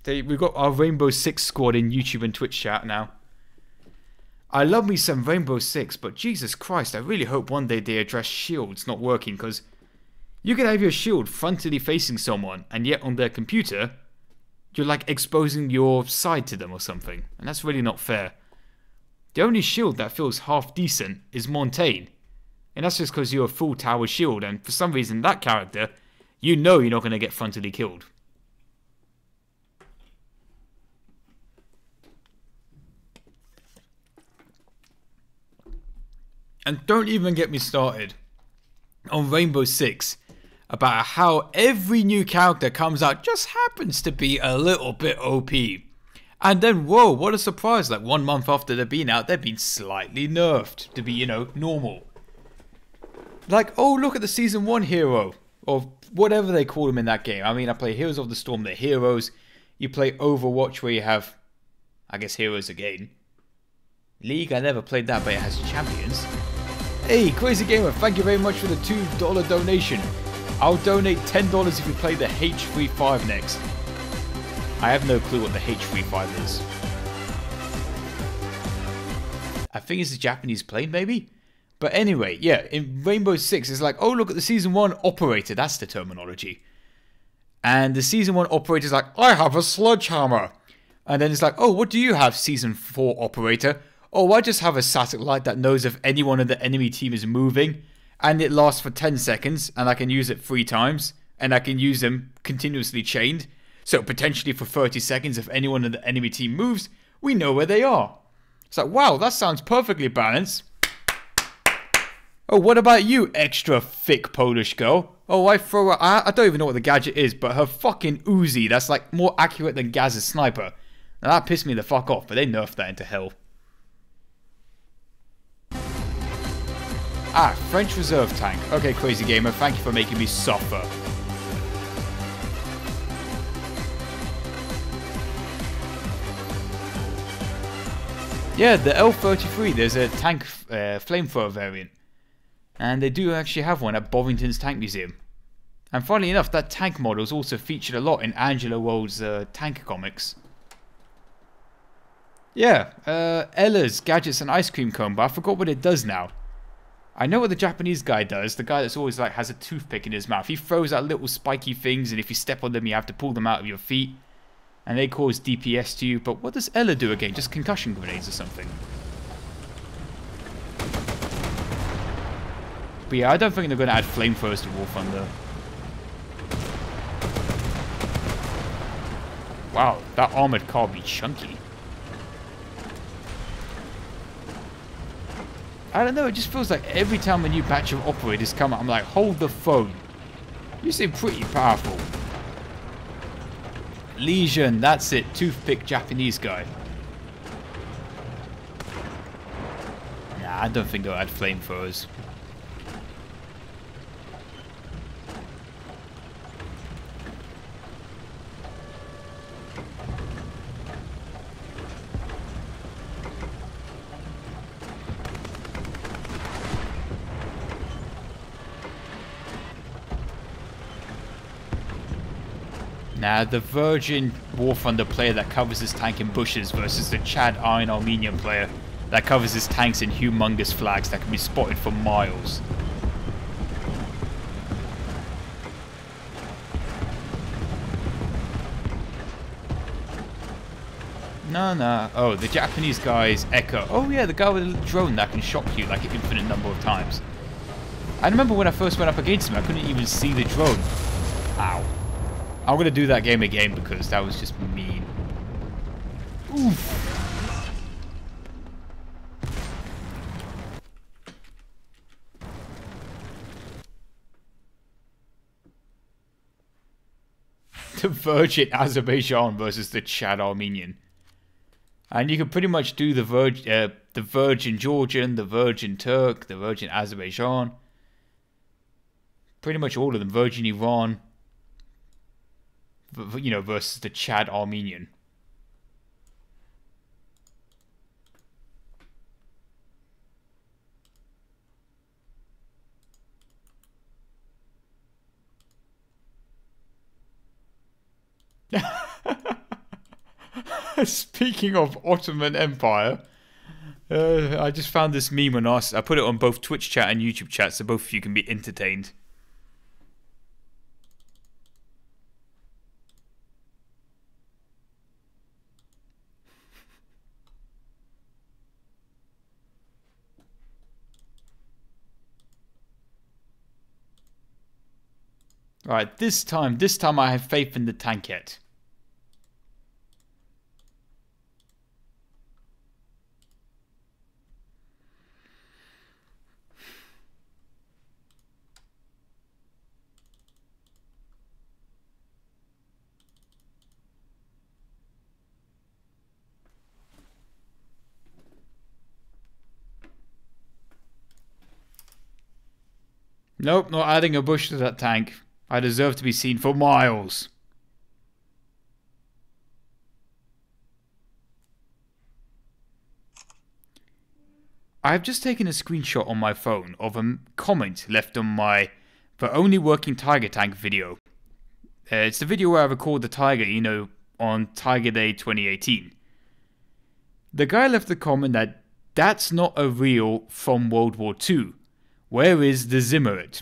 We've got our Rainbow Six squad in YouTube and Twitch chat now. I love me some Rainbow Six, but Jesus Christ, I really hope one day they address shields not working, because you can have your shield frontally facing someone, and yet on their computer, you're like exposing your side to them or something, and that's really not fair. The only shield that feels half decent is Montaigne, and that's just because you're a full tower shield, and for some reason that character, you know you're not going to get frontally killed. And don't even get me started on Rainbow Six about how every new character comes out just happens to be a little bit OP. And then, whoa, what a surprise, like 1 month after they've been out, they've been slightly nerfed to be, you know, normal. Like, oh, look at the Season 1 hero, or whatever they call them in that game. I mean, I play Heroes of the Storm, they're heroes. You play Overwatch where you have, I guess, heroes again. League, I never played that, but it has champions. Hey, Crazy Gamer, thank you very much for the $2 donation. I'll donate $10 if you play the H35 next. I have no clue what the H35 is. I think it's a Japanese plane, maybe? But anyway, yeah, in Rainbow Six, it's like, oh, look at the Season 1 operator. That's the terminology. And the Season 1 operator is like, I have a sledgehammer. And then it's like, oh, what do you have, Season 4 operator? Oh, I just have a satellite that knows if anyone in the enemy team is moving. And it lasts for 10 seconds, and I can use it 3 times. And I can use them continuously chained. So potentially for 30 seconds, if anyone in the enemy team moves, we know where they are. It's like, wow, that sounds perfectly balanced. Oh, what about you, extra thick Polish girl? Oh, I throw her, I don't even know what the gadget is, but her fucking Uzi, that's like more accurate than Gaz's sniper. Now that pissed me the fuck off, but they nerfed that into hell. Ah, French reserve tank. Okay, Crazy Gamer, thank you for making me suffer. Yeah, the L33, there's a tank flamethrower variant. And they do actually have one at Bovington's Tank Museum. And funnily enough, that tank model is also featured a lot in Angela World's tank comics. Yeah, Ella's Gadgets and Ice Cream Cone, but I forgot what it does now. I know what the Japanese guy does, the guy that's always like has a toothpick in his mouth. He throws out little spiky things, and if you step on them, you have to pull them out of your feet. And they cause DPS to you, but what does Ella do again? Just concussion grenades or something? But yeah, I don't think they're going to add flamethrowers to War Thunder. Wow, that armored car be chunky. I don't know, it just feels like every time a new batch of operators come out, I'm like, hold the phone. You seem pretty powerful. Legion, that's it. Toothpick Japanese guy. Nah, I don't think they'll add flamethrowers. Now, the Virgin War Thunder player that covers his tank in bushes versus the Chad Iron Armenian player that covers his tanks in humongous flags that can be spotted for miles. No. Oh, the Japanese guy's Echo. Oh yeah, the guy with the drone that can shock you like an infinite number of times. I remember when I first went up against him, I couldn't even see the drone. Ow. I'm going to do that game again because that was just mean. Oof. The Virgin Azerbaijan versus the Chad Armenian. And you can pretty much do the Virgin Georgian, the Virgin Turk, the Virgin Azerbaijan. Pretty much all of them. Virgin Iran. You know, versus the Chad Armenian. Speaking of Ottoman Empire, I just found this meme on us. I put it on both Twitch chat and YouTube chat so both of you can be entertained. Alright, this time I have faith in the tankette. Nope, not adding a bush to that tank. I deserve to be seen for miles. I've just taken a screenshot on my phone of a comment left on my The Only Working Tiger Tank video. It's the video where I record the Tiger, you know, on Tiger Day 2018. The guy left the comment that that's not a reel from World War II. Where is the Zimmerit?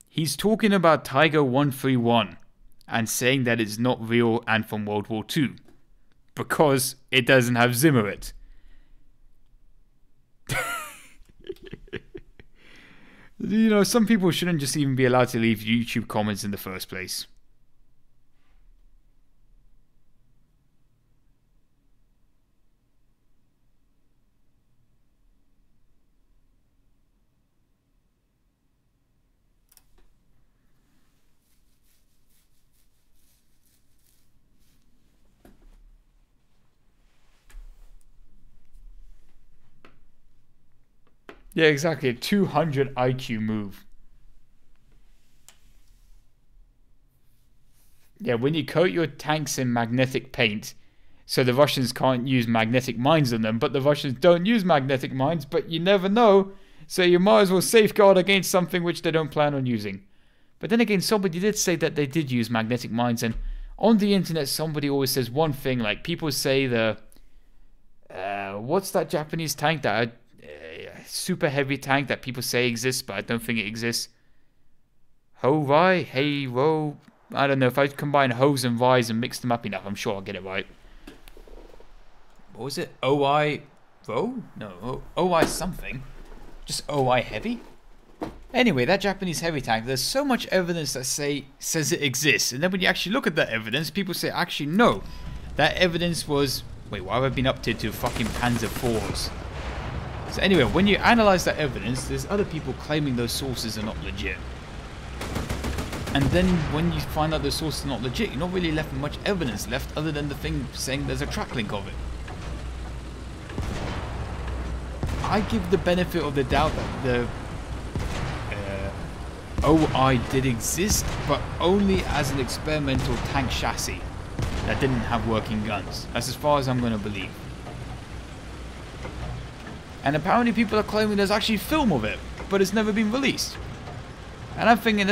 He's talking about Tiger 131 and saying that it's not real and from World War II because it doesn't have Zimmerit. You know, some people shouldn't just even be allowed to leave YouTube comments in the first place. Yeah, exactly. A 200 IQ move. Yeah, when you coat your tanks in magnetic paint, so the Russians can't use magnetic mines on them, but the Russians don't use magnetic mines, but you never know. So you might as well safeguard against something which they don't plan on using. But then again, somebody did say that they did use magnetic mines, and on the internet somebody always says one thing, like people say the what's that Japanese tank, that super heavy tank that people say exists but I don't think it exists? Ho-Rai? Hey-Ro? I don't know, if I combine Ho's and Rise and mix them up enough, I'm sure I'll get it right. What was it? O-I-Ro? No, O-I something. Just O-I heavy? Anyway, that Japanese heavy tank, there's so much evidence that says it exists, and then when you actually look at that evidence, people say, actually no, that evidence was, wait, what have I been up to fucking Panzer IVs? So anyway, when you analyze that evidence, there's other people claiming those sources are not legit. And then when you find out those sources are not legit, you're not really left with much evidence left other than the thing saying there's a track link of it. I give the benefit of the doubt that the OI did exist, but only as an experimental tank chassis that didn't have working guns. That's as far as I'm going to believe. And apparently people are claiming there's actually film of it, but it's never been released. And I'm thinking,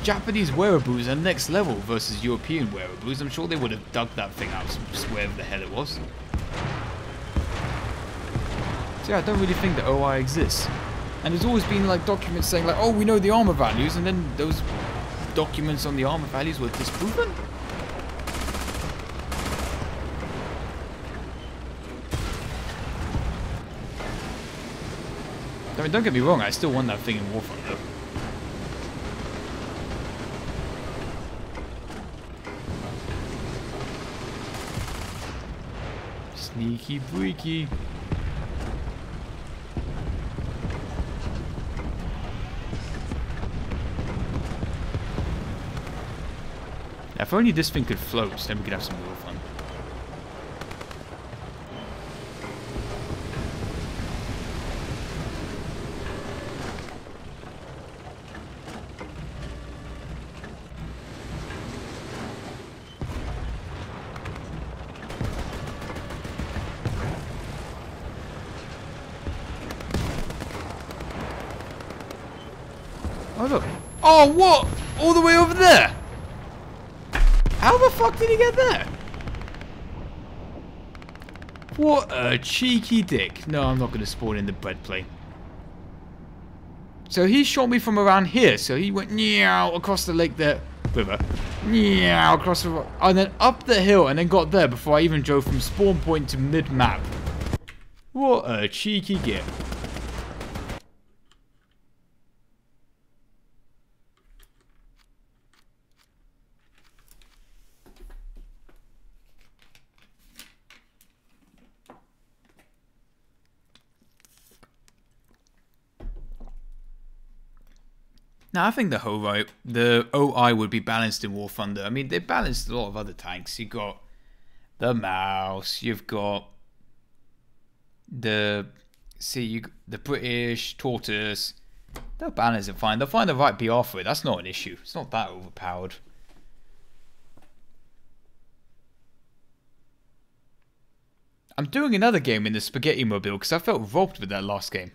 Japanese wearaboos are next level versus European wearaboos. I'm sure they would have dug that thing out, just wherever the hell it was. So yeah, I don't really think that OI exists. And there's always been like documents saying like, oh, we know the armor values, and then those documents on the armor values were disproven. I mean, don't get me wrong, I still want that thing in Warfront though. Sneaky freaky. Now, if only this thing could float, then we could have some real fun. Oh look. Oh, what? All the way over there? How the fuck did he get there? What a cheeky dick. No, I'm not going to spawn in the bread plane. So he shot me from around here. So he went meow across the lake there. River. Meow across the rock. And then up the hill and then got there before I even drove from spawn point to mid-map. What a cheeky git. Now, I think the OI would be balanced in War Thunder. I mean, they balanced a lot of other tanks. You got the Mouse, you've got the British Tortoise. They'll balance it fine. They'll find the right PR for it. That's not an issue. It's not that overpowered. I'm doing another game in the Spaghetti Mobile because I felt robbed with that last game.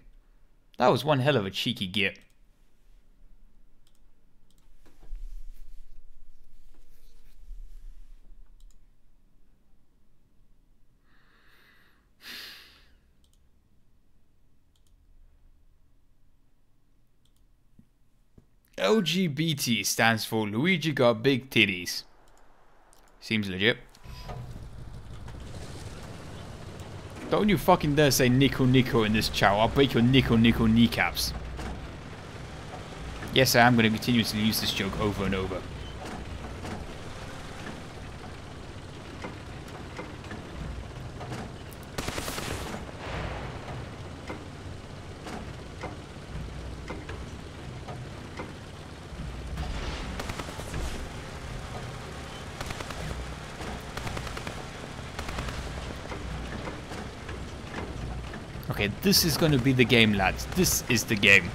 That was one hell of a cheeky git. LGBT stands for Luigi got big titties. Seems legit. Don't you fucking dare say Nico Nico in this chat. I'll break your Nico Nico kneecaps. Yes, I am going to continuously use this joke over and over. Okay, this is going to be the game, lads. This is the game.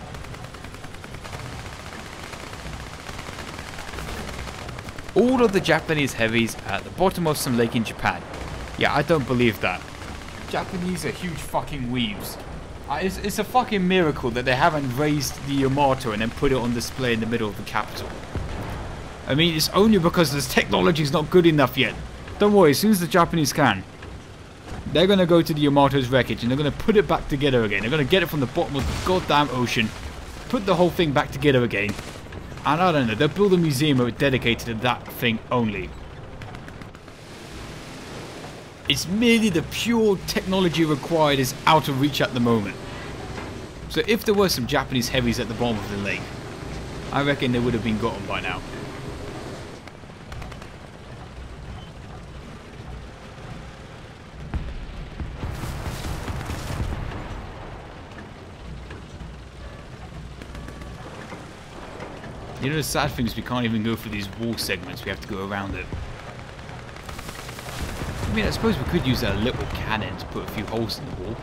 All of the Japanese heavies are at the bottom of some lake in Japan. Yeah, I don't believe that. Japanese are huge fucking weebs. It's a fucking miracle that they haven't raised the Yamato and then put it on display in the middle of the capital. I mean, it's only because this technology is not good enough yet. Don't worry, as soon as the Japanese can, they're going to go to the Yamato's wreckage and they're going to put it back together again. They're going to get it from the bottom of the goddamn ocean, put the whole thing back together again. And I don't know, they'll build a museum dedicated to that thing only. It's merely the pure technology required is out of reach at the moment. So if there were some Japanese heavies at the bottom of the lake, I reckon they would have been gotten by now. You know, the sad thing is we can't even go through these wall segments, we have to go around it. I mean, I suppose we could use that little cannon to put a few holes in the wall.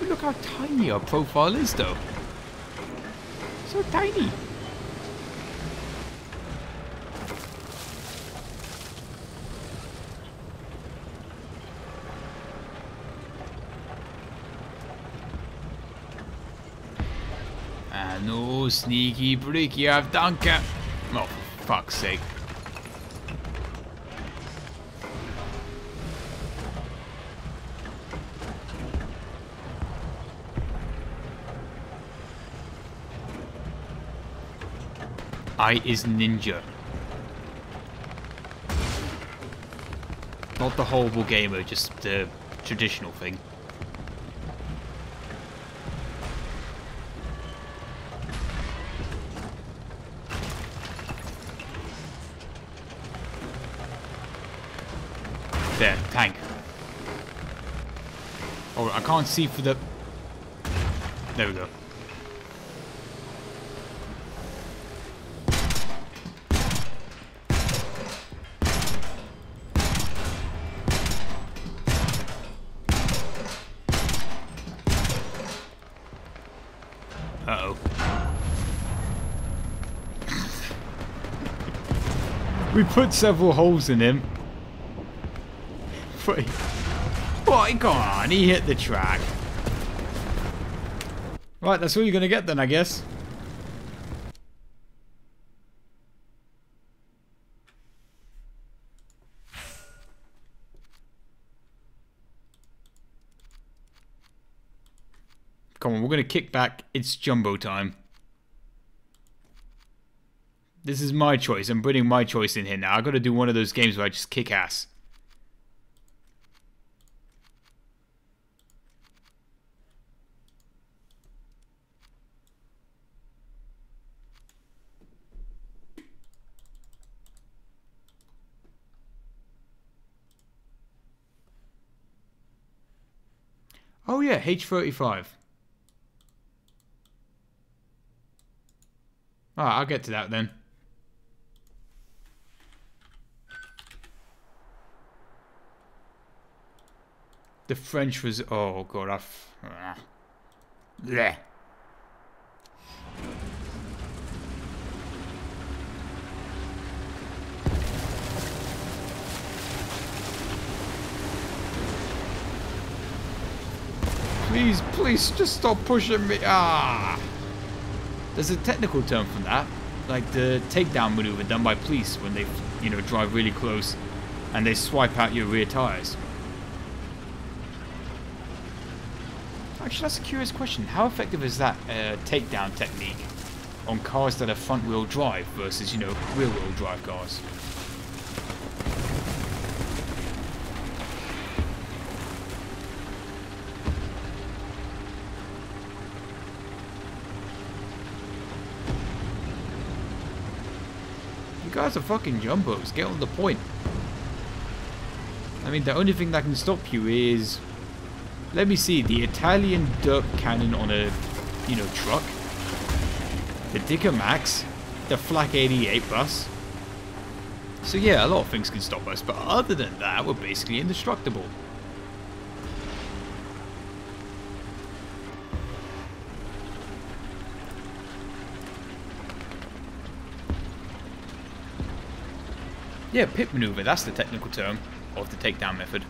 But look how tiny our profile is, though. So tiny. Ah, no, sneaky breaky, I've done it. Oh, for fuck's sake. I is ninja. Not the horrible gamer, just the traditional thing. There, tank. Oh, I can't see for the... There we go. Uh-oh. We put several holes in him. Boy, come on, he hit the track. Right, that's all you're gonna get then, I guess. Come on, we're gonna kick back. It's Jumbo time. This is my choice. I'm putting my choice in here now. I gotta do one of those games where I just kick ass. Oh yeah, H35. Alright, I'll get to that then. The French was... Oh god, bleh. Please, please, just stop pushing me. Ah! There's a technical term for that. Like the takedown maneuver done by police when they, you know, drive really close and they swipe out your rear tires. Actually, that's a curious question. How effective is that takedown technique on cars that are front-wheel drive versus, you know, rear-wheel drive cars? You guys are fucking jumbos. Get on the point. I mean, the only thing that can stop you is... Let me see. The Italian dirt cannon on a, you know, truck. The Dicker Max. The Flak 88 bus. So yeah, a lot of things can stop us. But other than that, we're basically indestructible. Yeah, pit maneuver, that's the technical term of the takedown method.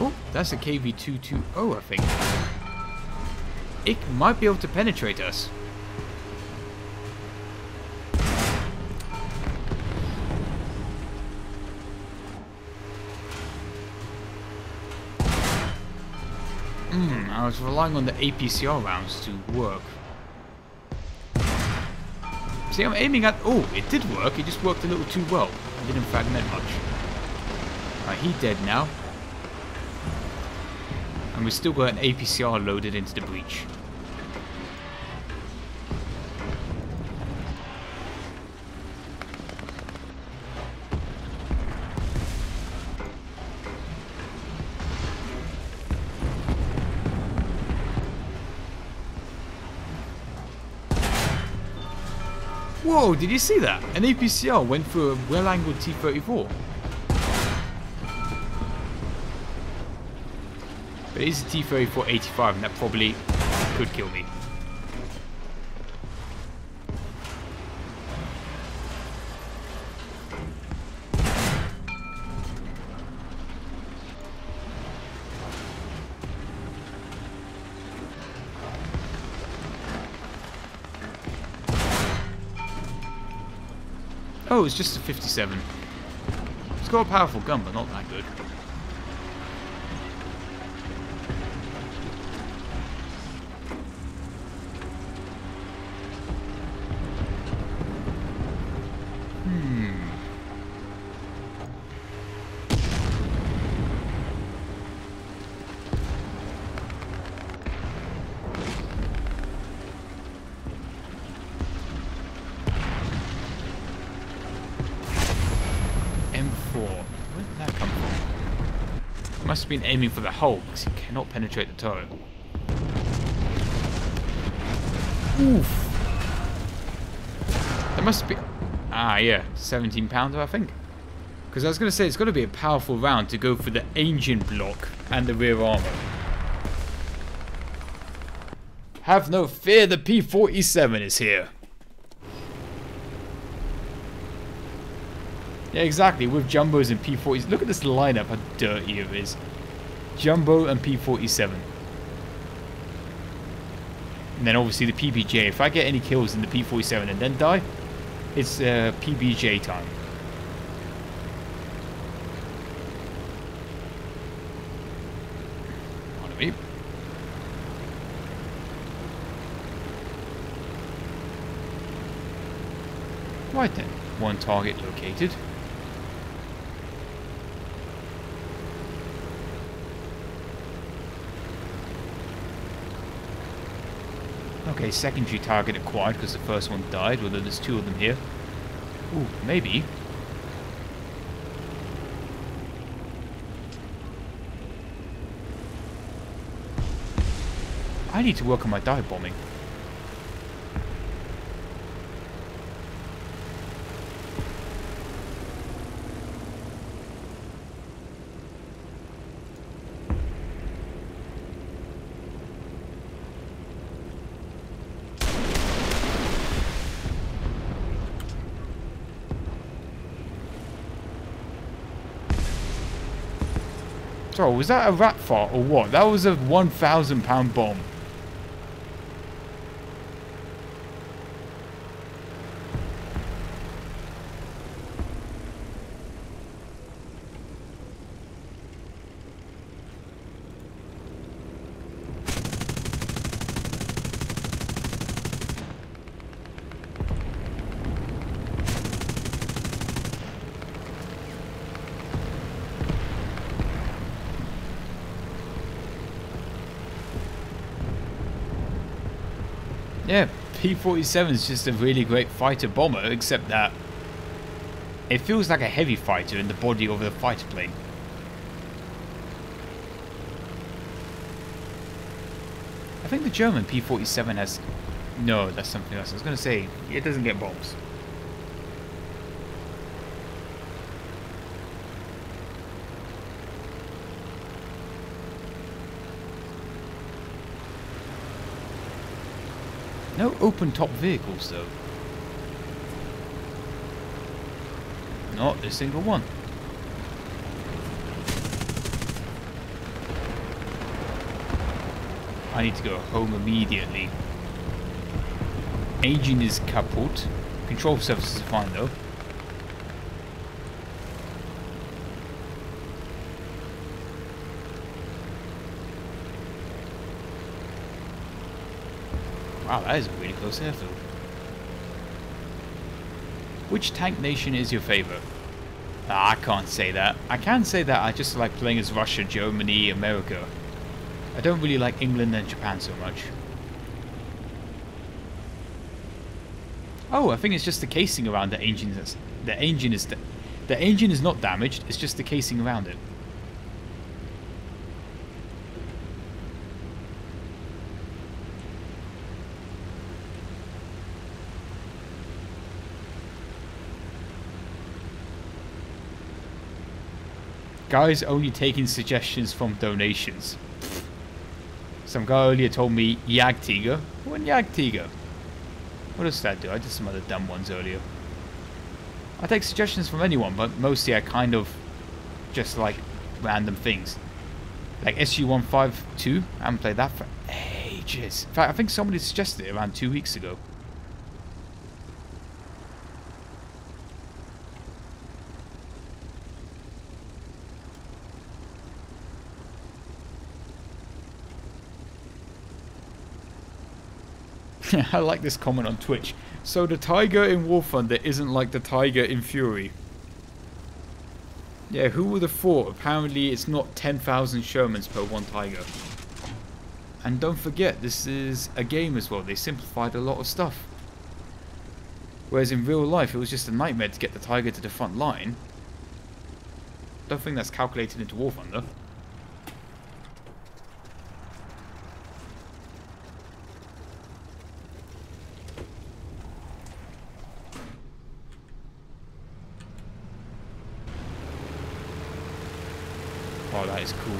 Oh, that's a KV-220, I think. It might be able to penetrate us. I was relying on the APCR rounds to work. See, I'm aiming at... Oh, it did work. It just worked a little too well. It didn't fragment much. Alright, he's dead now. And we've still got an APCR loaded into the breach. Whoa, did you see that? An APCR went for a well-angled T-34. But it is a T-34-85 and that probably could kill me. Oh, it's just a 57. It's got a powerful gun, but not that good. Where did that come from? Must have been aiming for the hull because he cannot penetrate the turret. Oof. That must be... Ah, yeah. 17 pounder, I think. Because I was going to say, it's got to be a powerful round to go for the engine block and the rear armor. Have no fear, the P-47 is here. Yeah, exactly, with Jumbos and P-40s. Look at this lineup, how dirty it is. Jumbo and P-47. And then obviously the PBJ. If I get any kills in the P-47 and then die, it's PBJ time. On me. Right then, one target located. Okay, secondary target acquired because the first one died, although there's two of them here. Ooh, maybe. I need to work on my dive bombing. So, was that a rat fart or what? That was a 1,000-pound bomb. Yeah, P-47 is just a really great fighter bomber, except that it feels like a heavy fighter in the body of a fighter plane. I think the German P-47 has... No, that's something else. I was going to say, it doesn't get bombs. No open top vehicles though. Not a single one. I need to go home immediately. Engine is kaput. Control surfaces are fine though. Wow, that is a really close airfield. Which tank nation is your favourite? I can't say that. I can say that I just like playing as Russia, Germany, America. I don't really like England and Japan so much. Oh, I think it's just the casing around the engine. The engine is not damaged. It's just the casing around it. Guys only taking suggestions from donations. Some guy earlier told me Jagdtiger. What Jagdtiger? What does that do? I did some other dumb ones earlier. I take suggestions from anyone, but mostly I kind of just like random things. Like SU-152. I haven't played that for ages. In fact, I think somebody suggested it around 2 weeks ago. I like this comment on Twitch. So the Tiger in War Thunder isn't like the Tiger in Fury. Yeah, who would have thought? Apparently it's not 10,000 Shermans per one Tiger. And don't forget, this is a game as well. They simplified a lot of stuff. Whereas in real life it was just a nightmare to get the Tiger to the front line. Don't think that's calculated into War Thunder. Oh, that is cool.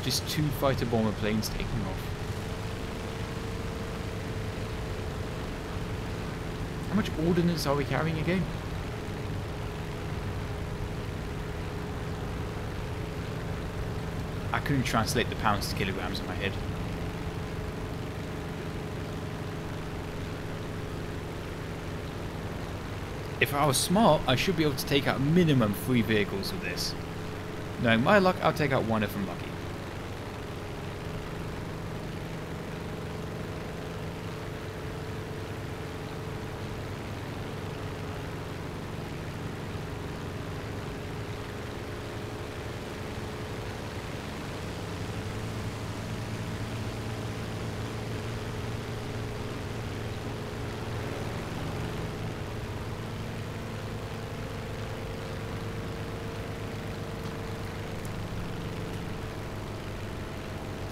Just 2 fighter bomber planes taking off. How much ordnance are we carrying again? I couldn't translate the pounds to kilograms in my head. If I was smart, I should be able to take out minimum 3 vehicles with this. Knowing my luck, I'll take out 1 if I'm lucky.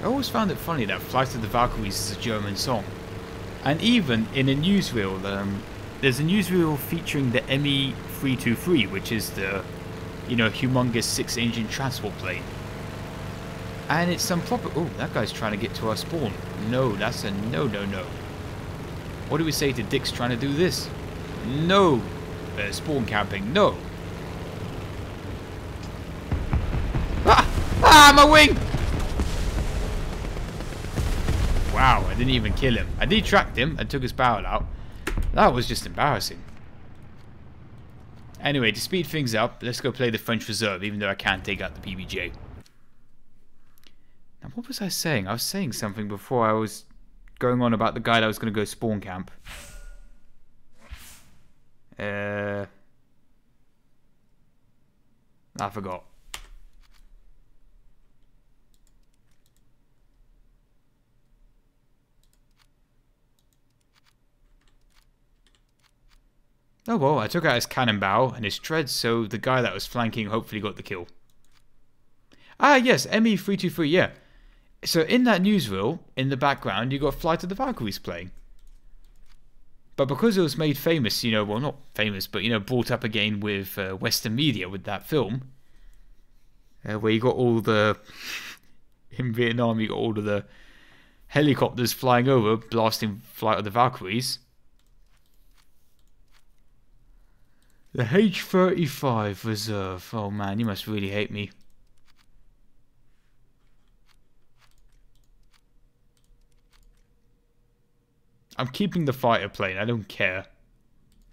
I always found it funny that Flight of the Valkyries is a German song. And even in a newsreel, there's a newsreel featuring the Me-323, which is the, you know, humongous 6-engine transport plane. And it's some proper... Oh, that guy's trying to get to our spawn. No, that's a no. What do we say to dicks trying to do this? No! Spawn camping, no! Ah! Ah, my wing! Wow, I didn't even kill him. I detracked him and took his barrel out. That was just embarrassing. Anyway, to speed things up, let's go play the French Reserve, even though I can't take out the PBJ. Now, what was I saying? I was saying something before I was going on about the guy that was going to go spawn camp. I forgot. Oh well, I took out his cannon bow and his treads, so the guy that was flanking hopefully got the kill. Ah yes, Me-323, yeah. So in that newsreel, in the background, you got Flight of the Valkyries playing. But because it was made famous, you know, well not famous, but you know, brought up again with Western media with that film, where you got all the, in Vietnam you got all of the helicopters flying over, blasting Flight of the Valkyries. The H-35 Reserve. Oh man, you must really hate me. I'm keeping the fighter plane. I don't care.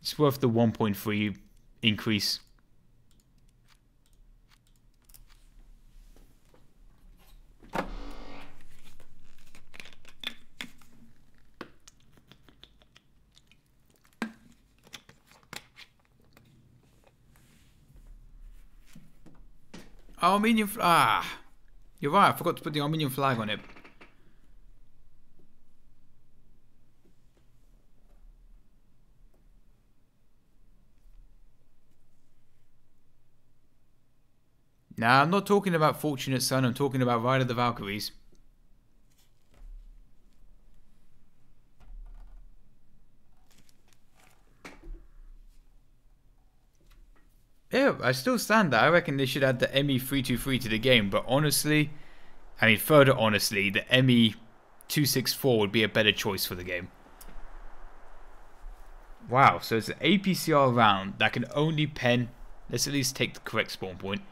It's worth the 1.3 increase. Armenian flag. You're right, I forgot to put the Armenian flag on it. Nah, I'm not talking about Fortunate Son, I'm talking about Ride of the Valkyries. Yeah, I still stand there. I reckon they should add the ME323 to the game, but honestly, I mean, further honestly, the ME264 would be a better choice for the game. Wow, so it's an APCR round that can only pen, let's at least take the correct spawn point,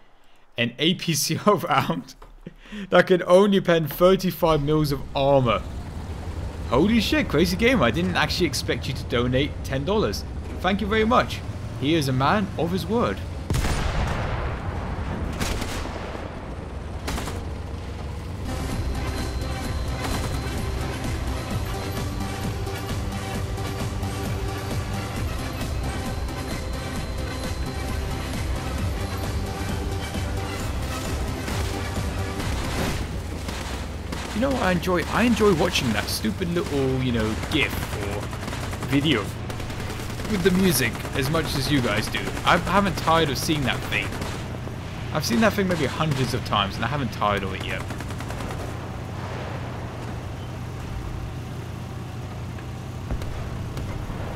an APCR round that can only pen 35 mils of armor. Holy shit, crazy game. I didn't actually expect you to donate $10. Thank you very much. He is a man of his word. You know what I enjoy? I enjoy watching that stupid little, you know, GIF or video with the music as much as you guys do. I haven't tired of seeing that thing. I've seen that thing maybe hundreds of times and I haven't tired of it yet.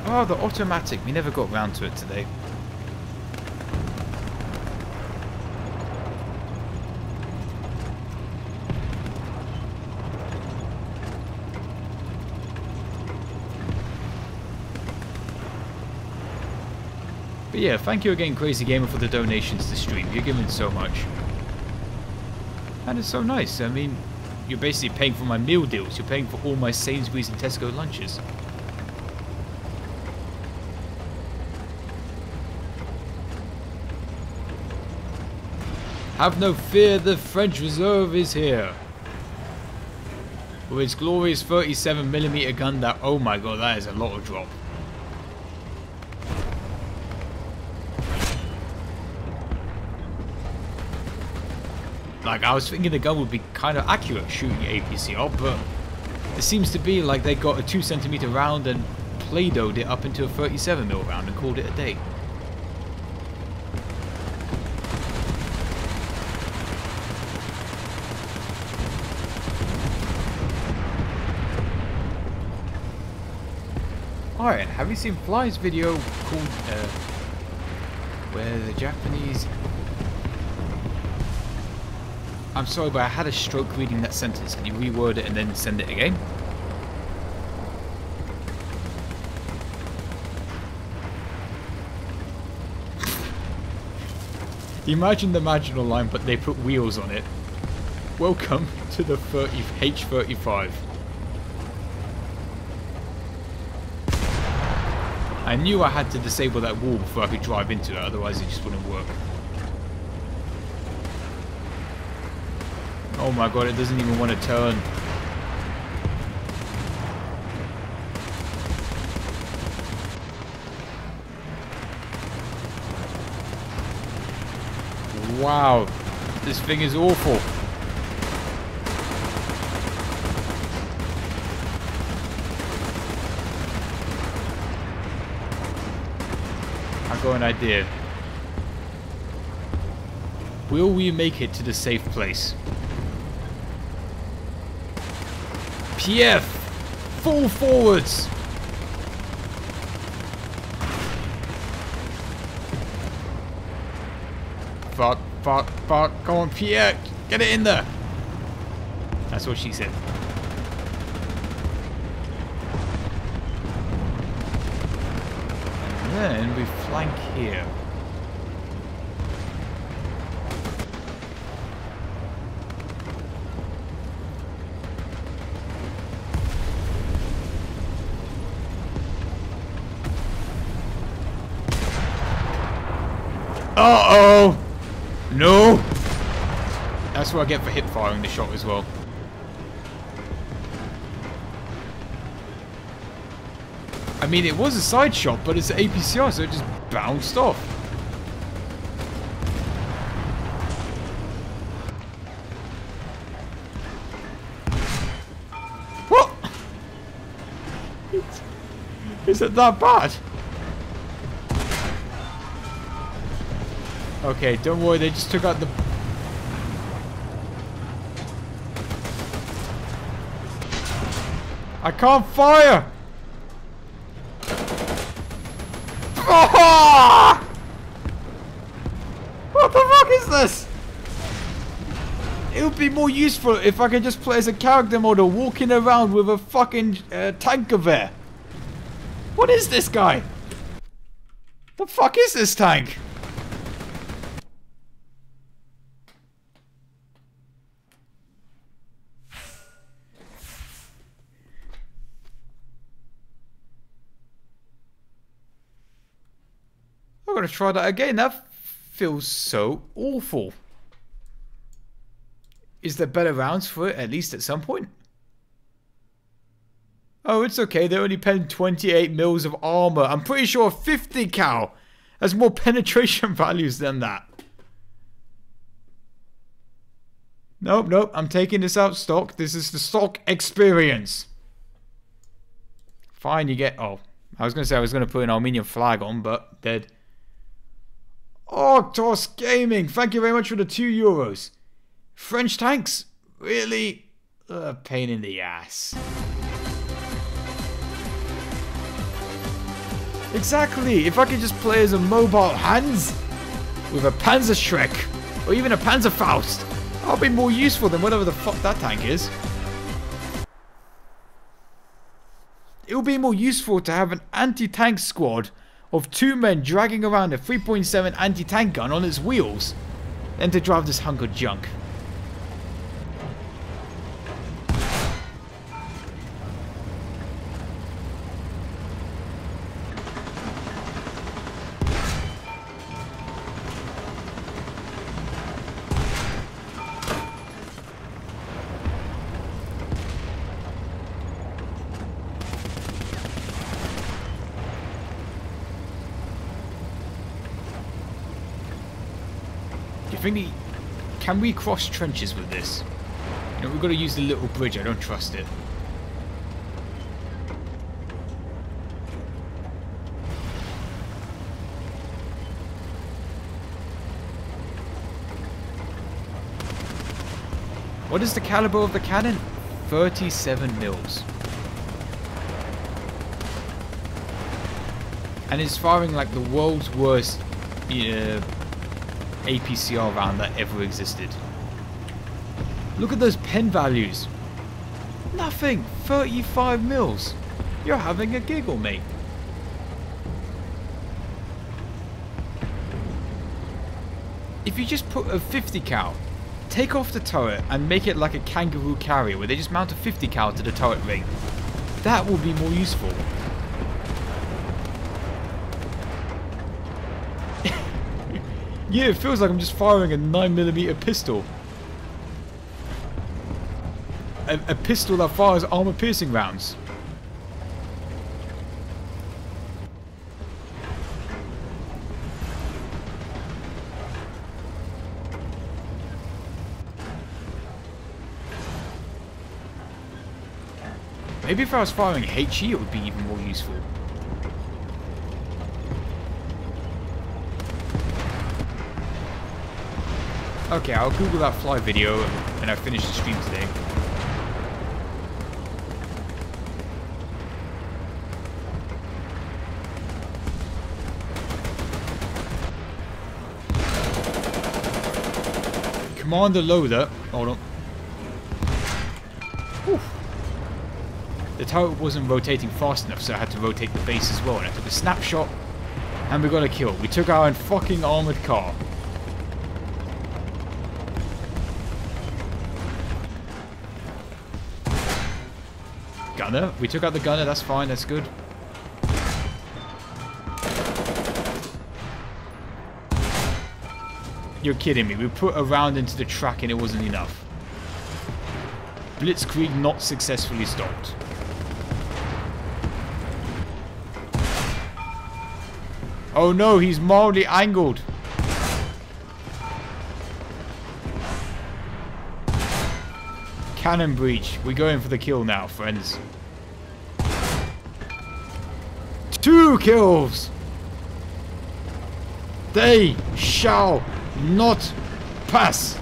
Oh, the automatic. We never got round to it today. But yeah, thank you again, Crazy Gamer, for the donations to stream. You're giving so much. And it's so nice. I mean, you're basically paying for my meal deals. You're paying for all my Sainsbury's and Tesco lunches. Have no fear, the French Reserve is here. With its glorious 37mm gun that, oh my god, that is a lot of drop. Like, I was thinking the gun would be kind of accurate shooting APCR, but it seems to be like they got a 2cm round and Play-Doh'd it up into a 37mm round and called it a day. Alright, have you seen Fly's video called, where the Japanese... I'm sorry, but I had a stroke reading that sentence. Can you reword it and then send it again? Imagine the Maginot Line, but they put wheels on it. Welcome to the H35. I knew I had to disable that wall before I could drive into it, otherwise it just wouldn't work. Oh my god, it doesn't even want to turn. Wow, this thing is awful. I've got an idea. Will we make it to the safe place? PF! Full forwards! Fuck, fuck, fuck. Come on, Pierre! Get it in there! That's what she said. And then we flank here. No! That's what I get for hip firing the shot as well. I mean, it was a side shot, but it's an APCR, so it just bounced off. What? Is it that bad? Okay, don't worry, they just took out the... I can't fire! Oh! What the fuck is this? It would be more useful if I could just play as a character model walking around with a fucking tank of air. What is this guy? The fuck is this tank? I'm gonna try that again. That feels so awful. Is there better rounds for it, at least at some point? Oh, it's okay. They only pen 28 mils of armor. I'm pretty sure 50 cal has more penetration values than that. Nope, nope. I'm taking this out stock. This is the stock experience. Fine, you get... Oh, I was going to say I was going to put an Armenian flag on, but dead. Ortos Gaming, thank you very much for the €2. French tanks? Really? Pain in the ass. Exactly, if I could just play as a mobile Hans with a Panzerschreck or even a Panzerfaust, I'll be more useful than whatever the fuck that tank is. It will be more useful to have an anti-tank squad of 2 men dragging around a 3.7 anti-tank gun on its wheels than to drive this hunk of junk. Can we cross trenches with this? You know, we've got to use the little bridge. I don't trust it. What is the caliber of the cannon? 37 mils. And it's firing like the world's worst APCR round that ever existed. Look at those pen values. Nothing. 35 mils. You're having a giggle, mate. If you just put a 50 cal, take off the turret and make it like a kangaroo carrier where they just mount a 50 cal to the turret ring, that will be more useful. Yeah, it feels like I'm just firing a 9mm pistol. A pistol that fires armor-piercing rounds. Maybe if I was firing HE, it would be even more useful. Okay, I'll Google that fly video when I finish the stream today. Commander loader. Hold on. Oof. The turret wasn't rotating fast enough, so I had to rotate the base as well. And I took a snapshot, and we got a kill. We took our own fucking armored car. Gunner. We took out the gunner, that's fine, that's good. You're kidding me. We put a round into the track and it wasn't enough. Blitzkrieg not successfully stopped. Oh no, he's mildly angled. Cannon breach. We're going for the kill now, friends. 2 kills. They shall not pass.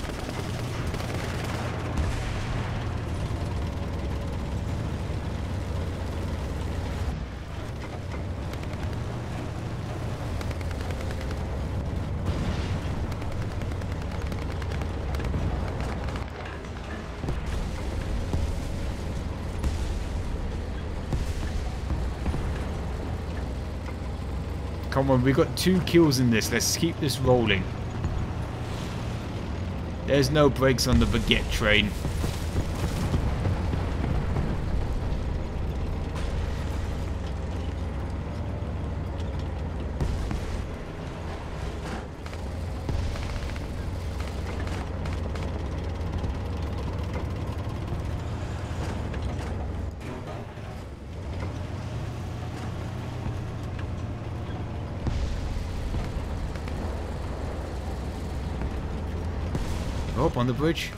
Come on, we got 2 kills in this. Let's keep this rolling. There's no brakes on the baguette train. Up on the bridge.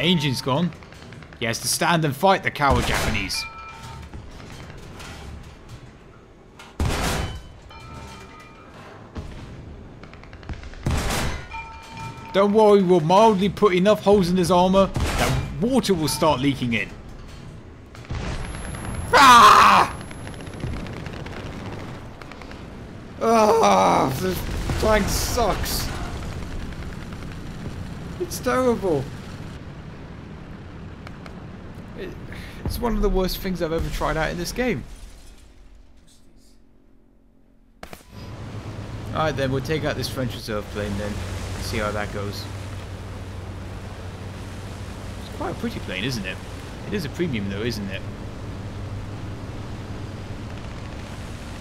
Engine's gone. He has to stand and fight the coward Japanese. Don't worry, we'll mildly put enough holes in his armor that water will start leaking in. Ah! Ah, the tank sucks. It's terrible. It's one of the worst things I've ever tried out in this game. Alright then, we'll take out this French reserve plane then. See how that goes. It's quite a pretty plane, isn't it? It is a premium though, isn't it?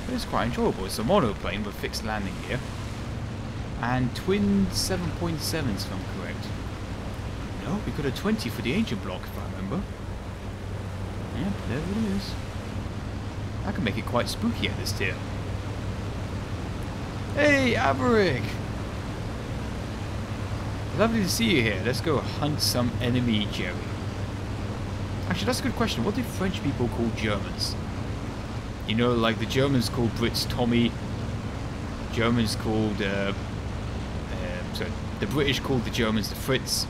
It's quite enjoyable. It's a monoplane with fixed landing gear. And twin 7.7s if I'm correct. No, we got a 20 for the engine block if I remember. Yeah, there it is. I can make it quite spooky at this tier. Hey, Averick! Lovely to see you here. Let's go hunt some enemy Jerry. Actually, that's a good question. What do French people call Germans? You know, like the Germans call Brits Tommy. Germans called, sorry, the British called the Germans the Fritz.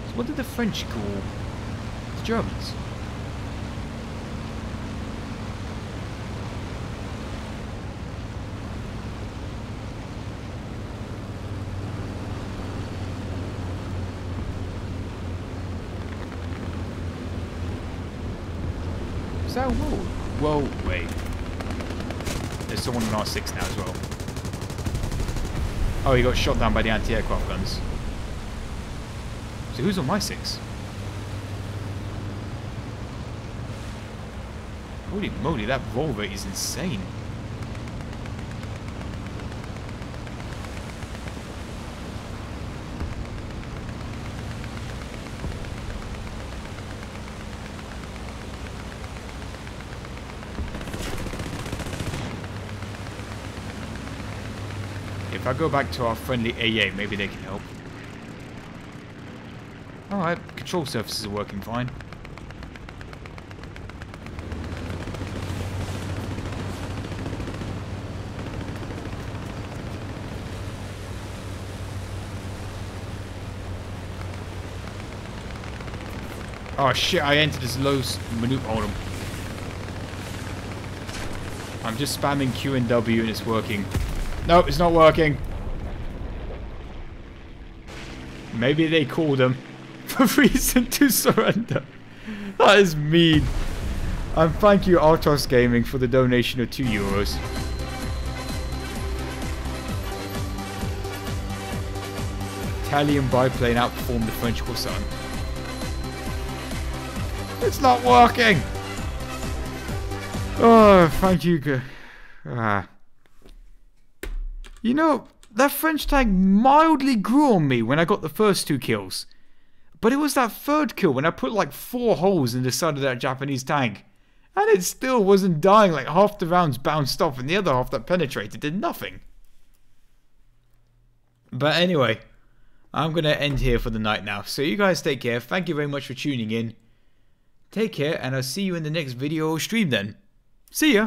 So what did the French call the Germans? Is that a wall? Whoa, wait. There's someone in R6 now as well. Oh, he got shot down by the anti-aircraft guns. So who's on my 6? Holy moly, that roll rate is insane. If I go back to our friendly AA, maybe they can help. Alright, control surfaces are working fine. Oh shit, I entered this low maneuver. Hold on. I'm just spamming Q and W and it's working. Nope, it's not working. Maybe they called them for reason to surrender. That is mean. And thank you Artos Gaming for the donation of €2. Italian biplane outperformed the French croissant. It's not working. Oh, thank you. You know, that French tank mildly grew on me when I got the first 2 kills. But it was that 3rd kill when I put like 4 holes in the side of that Japanese tank. And it still wasn't dying, like half the rounds bounced off and the other half that penetrated did nothing. But anyway, I'm going to end here for the night now. So you guys take care. Thank you very much for tuning in. Take care and I'll see you in the next video or stream then. See ya!